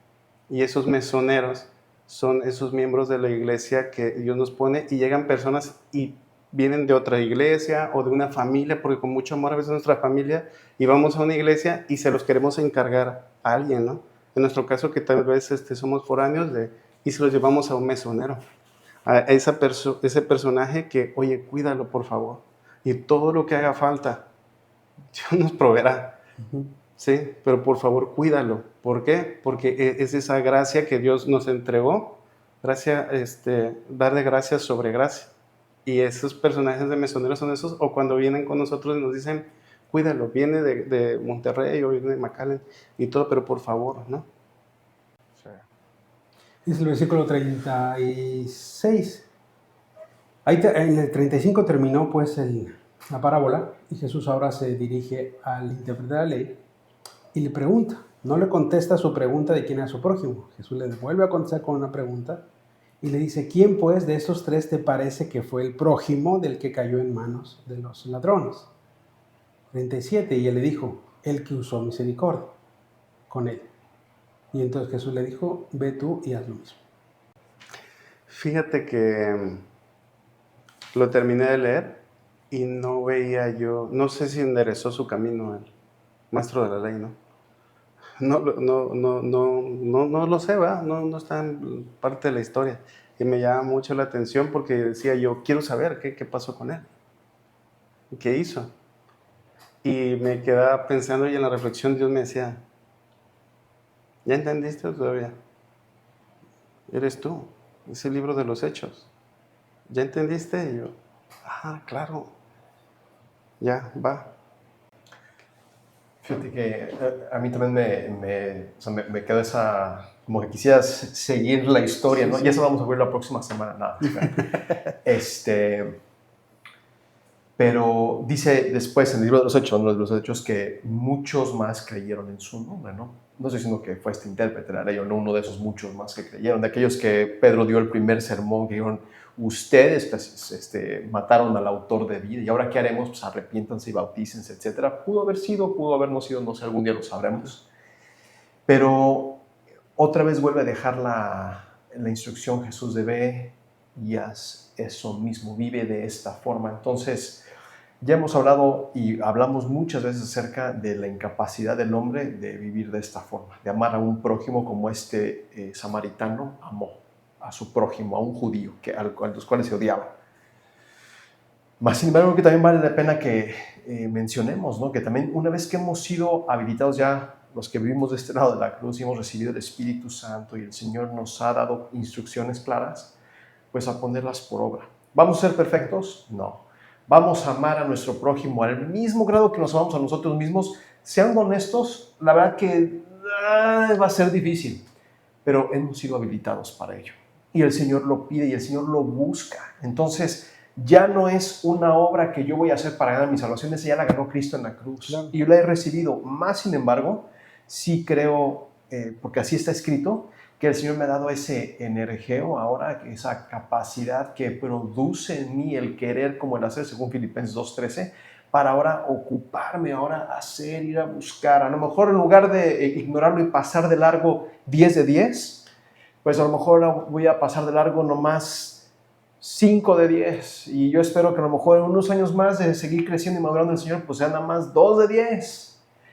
y esos mesoneros son esos miembros de la iglesia que Dios nos pone, y llegan personas y vienen de otra iglesia o de una familia, porque con mucho amor a veces nuestra familia, y vamos a una iglesia y se los queremos encargar a alguien, ¿no? En nuestro caso que tal vez somos foráneos y se los llevamos a un mesonero, a ese personaje que, oye, cuídalo por favor, y todo lo que haga falta, Dios nos proveerá. Sí, pero por favor cuídalo. ¿Por qué? Porque es esa gracia que Dios nos entregó, gracia, darle gracia sobre gracia. Y esos personajes de mesoneros son esos, o cuando vienen con nosotros y nos dicen, cuídalo, viene de Monterrey o viene de McAllen y todo, pero por favor, ¿no? Sí. Dice el versículo 36. En el 35 terminó pues la parábola y Jesús ahora se dirige al intérprete de la ley y le pregunta. No le contesta su pregunta de quién era su prójimo. Jesús le vuelve a contestar con una pregunta y le dice, ¿quién pues de esos tres te parece que fue el prójimo del que cayó en manos de los ladrones? 37, y él le dijo, el que usó misericordia con él. Y entonces Jesús le dijo, ve tú y haz lo mismo. Fíjate que lo terminé de leer y no veía yo, no sé si enderezó su camino el maestro de la ley, ¿no? No lo sé, ¿verdad? No está en parte de la historia. Y me llama mucho la atención porque decía yo, quiero saber qué pasó con él, qué hizo. Y me quedaba pensando y en la reflexión Dios me decía, ¿ya entendiste todavía? Eres tú, es el libro de los hechos. ¿Ya entendiste? Y yo, claro, ya, va. Fíjate que a mí también me quedó esa, como que quisieras seguir la historia, ¿no? Sí. Y eso vamos a ver la próxima semana, nada. Pero dice después en el libro de los Hechos, que muchos más creyeron en su nombre, ¿no? No estoy diciendo que fue este intérprete, era yo, no uno de esos muchos más que creyeron, de aquellos que Pedro dio el primer sermón, que dijeron, ustedes pues, mataron al autor de vida, y ahora ¿qué haremos? Pues arrepiéntanse y bautícense, etcétera. Pudo haber sido, pudo haber no sido, no sé, algún día lo sabremos. Pero otra vez vuelve a dejar la instrucción Jesús de ve y haz eso mismo, vive de esta forma. Entonces, ya hemos hablado y hablamos muchas veces acerca de la incapacidad del hombre de vivir de esta forma, de amar a un prójimo como este samaritano amó a su prójimo, a un judío, a los cuales se odiaba. Más sin embargo, que también vale la pena que mencionemos, ¿no? Que también una vez que hemos sido habilitados ya, los que vivimos de este lado de la cruz y hemos recibido el Espíritu Santo y el Señor nos ha dado instrucciones claras, pues a ponerlas por obra. ¿Vamos a ser perfectos? No. ¿Vamos a amar a nuestro prójimo al mismo grado que nos amamos a nosotros mismos? Sean honestos, la verdad que va a ser difícil, pero hemos sido habilitados para ello. Y el Señor lo pide y el Señor lo busca. Entonces, ya no es una obra que yo voy a hacer para ganar mi salvación, esa ya la ganó Cristo en la cruz. Claro. Y yo la he recibido. Más sin embargo, sí creo, porque así está escrito, que el Señor me ha dado ese energeo ahora, esa capacidad que produce en mí el querer como el hacer, según Filipenses 2:13, para ahora ocuparme, ahora hacer, ir a buscar. A lo mejor en lugar de ignorarlo y pasar de largo 10 de 10, pues a lo mejor voy a pasar de largo nomás 5 de 10. Y yo espero que a lo mejor en unos años más de seguir creciendo y madurando el Señor, pues sean nada más 2 de 10.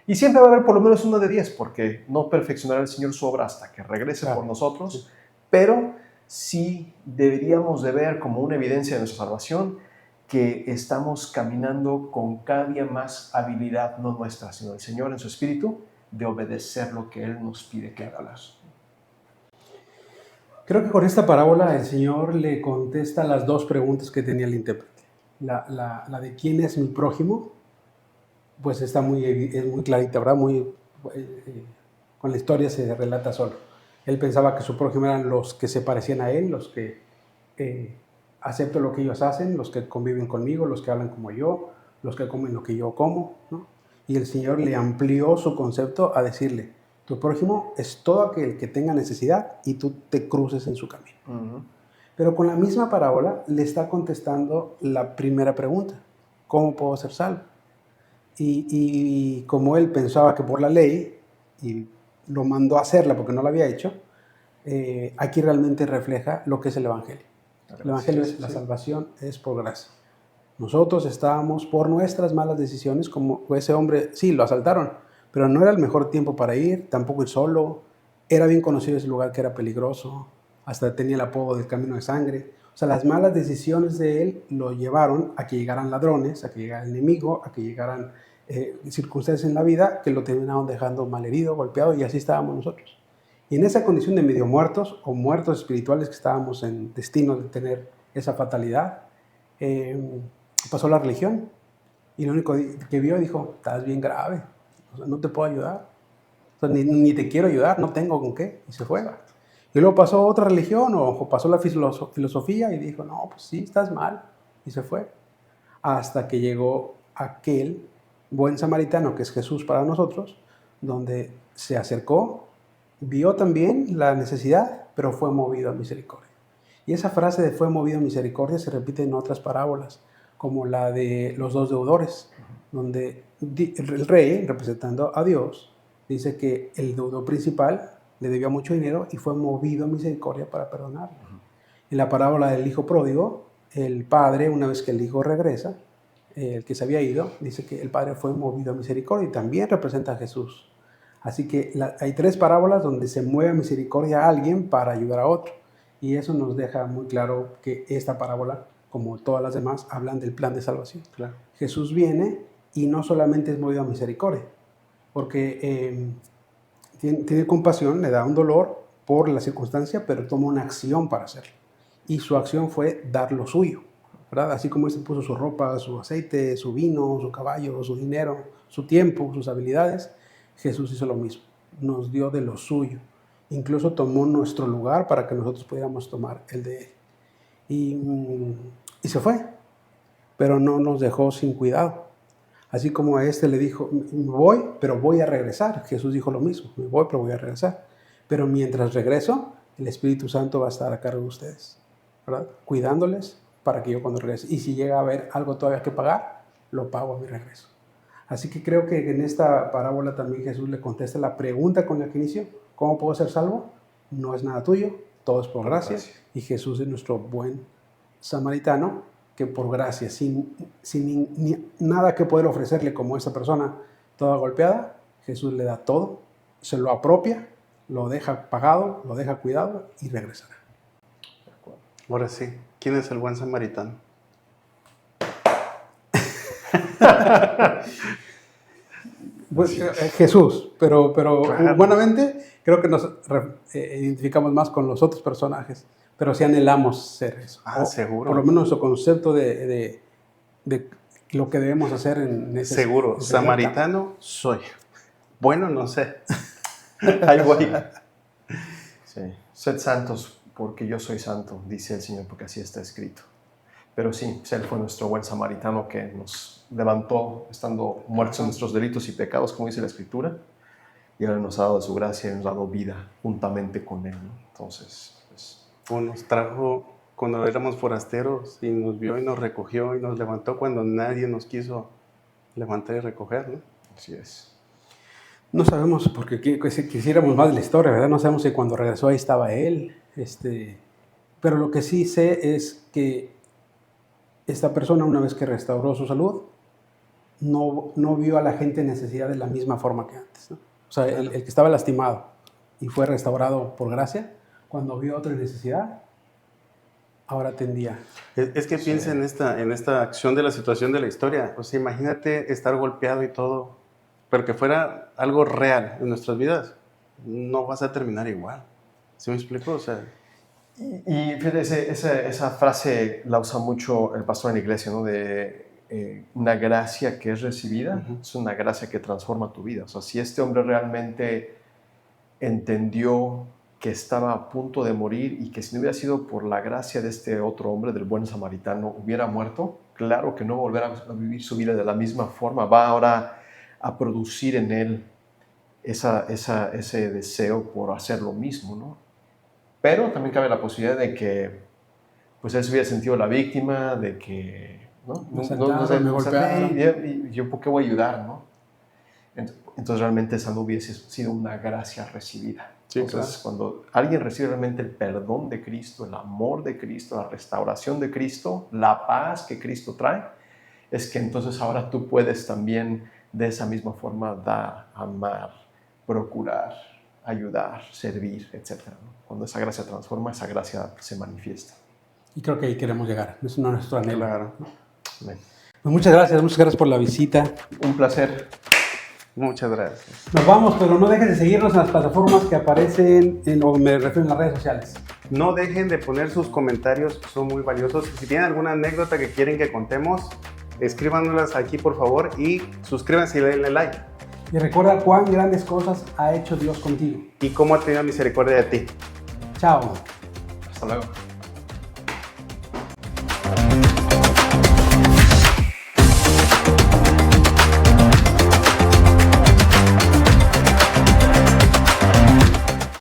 Y siempre va a haber por lo menos 1 de 10, porque no perfeccionará el Señor su obra hasta que regrese por nosotros, pero sí deberíamos de ver como una evidencia de nuestra salvación que estamos caminando con cada día más habilidad, no nuestra, sino del Señor en su Espíritu, de obedecer lo que Él nos pide que hagamos. Creo que con esta parábola el Señor le contesta las dos preguntas que tenía el intérprete. La de quién es mi prójimo, pues es muy clarita, ¿verdad? Con la historia se relata solo. Él pensaba que su prójimo eran los que se parecían a él, los que acepto lo que ellos hacen, los que conviven conmigo, los que hablan como yo, los que comen lo que yo como, ¿no? Y el Señor le amplió su concepto a decirle, tu prójimo es todo aquel que tenga necesidad y tú te cruces en su camino. Pero con la misma parábola le está contestando la primera pregunta, ¿cómo puedo ser salvo? Y como él pensaba que por la ley, y lo mandó a hacerla porque no la había hecho, aquí realmente refleja lo que es el Evangelio. El Evangelio es la salvación, es por gracia. Nosotros estábamos por nuestras malas decisiones, como ese hombre, sí, lo asaltaron, pero no era el mejor tiempo para ir, tampoco ir solo, era bien conocido ese lugar que era peligroso, hasta tenía el apodo del camino de sangre. O sea, las malas decisiones de él lo llevaron a que llegaran ladrones, a que llegara el enemigo, a que llegaran circunstancias en la vida que lo terminaron dejando malherido, golpeado, y así estábamos nosotros. Y en esa condición de medio muertos o muertos espirituales que estábamos en destino de tener esa fatalidad, pasó la religión y lo único que vio dijo, estás bien grave, o sea, no te puedo ayudar, o sea, ni te quiero ayudar, no tengo con qué, y se fue. Y luego pasó otra religión o pasó la filosofía y dijo, no, pues sí, estás mal, y se fue. Hasta que llegó aquel buen samaritano que es Jesús para nosotros, donde se acercó, vio también la necesidad, pero fue movido a misericordia. Y esa frase de fue movido a misericordia se repite en otras parábolas, como la de los dos deudores, donde el rey, representando a Dios, dice que el deudor principal le debía mucho dinero y fue movido a misericordia para perdonarlo. En la parábola del hijo pródigo, el padre, una vez que el hijo regresa, el que se había ido, dice que el padre fue movido a misericordia y también representa a Jesús. Así que hay tres parábolas donde se mueve a misericordia a alguien para ayudar a otro. Y eso nos deja muy claro que esta parábola, como todas las demás, hablan del plan de salvación. Claro. Jesús viene y no solamente es movido a misericordia, porque tiene compasión, le da un dolor por la circunstancia, pero toma una acción para hacerlo. Y su acción fue dar lo suyo, ¿verdad? Así como él puso su ropa, su aceite, su vino, su caballo, su dinero, su tiempo, sus habilidades, Jesús hizo lo mismo. Nos dio de lo suyo. Incluso tomó nuestro lugar para que nosotros pudiéramos tomar el de él. Y se fue, pero no nos dejó sin cuidado. Así como a este le dijo, me voy, pero voy a regresar. Jesús dijo lo mismo, me voy, pero voy a regresar. Pero mientras regreso, el Espíritu Santo va a estar a cargo de ustedes, ¿verdad? Cuidándoles para que yo cuando regrese. Y si llega a haber algo todavía que pagar, lo pago a mi regreso. Así que creo que en esta parábola también Jesús le contesta la pregunta con la que inició. ¿Cómo puedo ser salvo? No es nada tuyo, todo es por gracia. Y Jesús es nuestro buen samaritano, que por gracia, sin nada que poder ofrecerle como esa persona toda golpeada, Jesús le da todo, se lo apropia, lo deja pagado, lo deja cuidado y regresará. Ahora sí, ¿quién es el buen samaritano? Pues, Jesús, pero Claro. humanamente creo que nos identificamos más con los otros personajes, pero sí anhelamos ser eso. Seguro. Por lo menos nuestro concepto de lo que debemos hacer en ese Seguro, en ese samaritano soy. Bueno, no sé. Ahí voy. Sí. Sed santos porque yo soy santo, dice el Señor, porque así está escrito. Pero sí, Él fue nuestro buen samaritano que nos levantó estando muertos en nuestros delitos y pecados, como dice la Escritura, y ahora nos ha dado su gracia y nos ha dado vida juntamente con Él, ¿no? Entonces, pues, Nos trajo cuando éramos forasteros y nos vio y nos recogió y nos levantó cuando nadie nos quiso levantar y recoger, ¿no? así es. No sabemos, porque quisiéramos más de la historia, ¿verdad? No sabemos si cuando regresó ahí estaba él. Pero lo que sí sé es que esta persona, una vez que restauró su salud, no vio a la gente en necesidad de la misma forma que antes, ¿no? O sea, el que estaba lastimado y fue restaurado por gracia, cuando vio otra necesidad, ahora atendía. Es que piensa en esta acción de la situación de la historia. O sea, imagínate estar golpeado y todo, pero que fuera algo real en nuestras vidas. No vas a terminar igual. ¿Sí me explico? O sea, Y fíjate, esa frase la usa mucho el pastor en la iglesia, ¿no? De una gracia que es recibida, es una gracia que transforma tu vida. O sea, si este hombre realmente entendió que estaba a punto de morir y que si no hubiera sido por la gracia de este otro hombre, del buen samaritano, hubiera muerto, claro que no volverá a vivir su vida de la misma forma. Va ahora a producir en él ese deseo por hacer lo mismo, ¿no? Pero también cabe la posibilidad de que pues él se hubiera sentido la víctima, de que Me golpearon. y yo ¿por qué voy a ayudar, no? Entonces realmente esa no hubiese sido una gracia recibida. Sí, Entonces cuando alguien recibe realmente el perdón de Cristo, el amor de Cristo, la restauración de Cristo, la paz que Cristo trae, es que entonces ahora tú puedes también de esa misma forma dar, amar, procurar, ayudar, servir, etc. ¿no? Cuando esa gracia transforma, esa gracia se manifiesta. Y creo que ahí queremos llegar. Es nuestro anhelo. Claro. Amén. Pues muchas gracias por la visita. Un placer. Muchas gracias. Nos vamos, pero no dejes de seguirnos en las plataformas que aparecen, o me refiero en las redes sociales. No dejen de poner sus comentarios, son muy valiosos. Si tienen alguna anécdota que quieren que contemos, escríbanoslas aquí por favor y suscríbanse y denle like. Y recuerda cuán grandes cosas ha hecho Dios contigo. Y cómo ha tenido misericordia de ti. Chao. Hasta luego.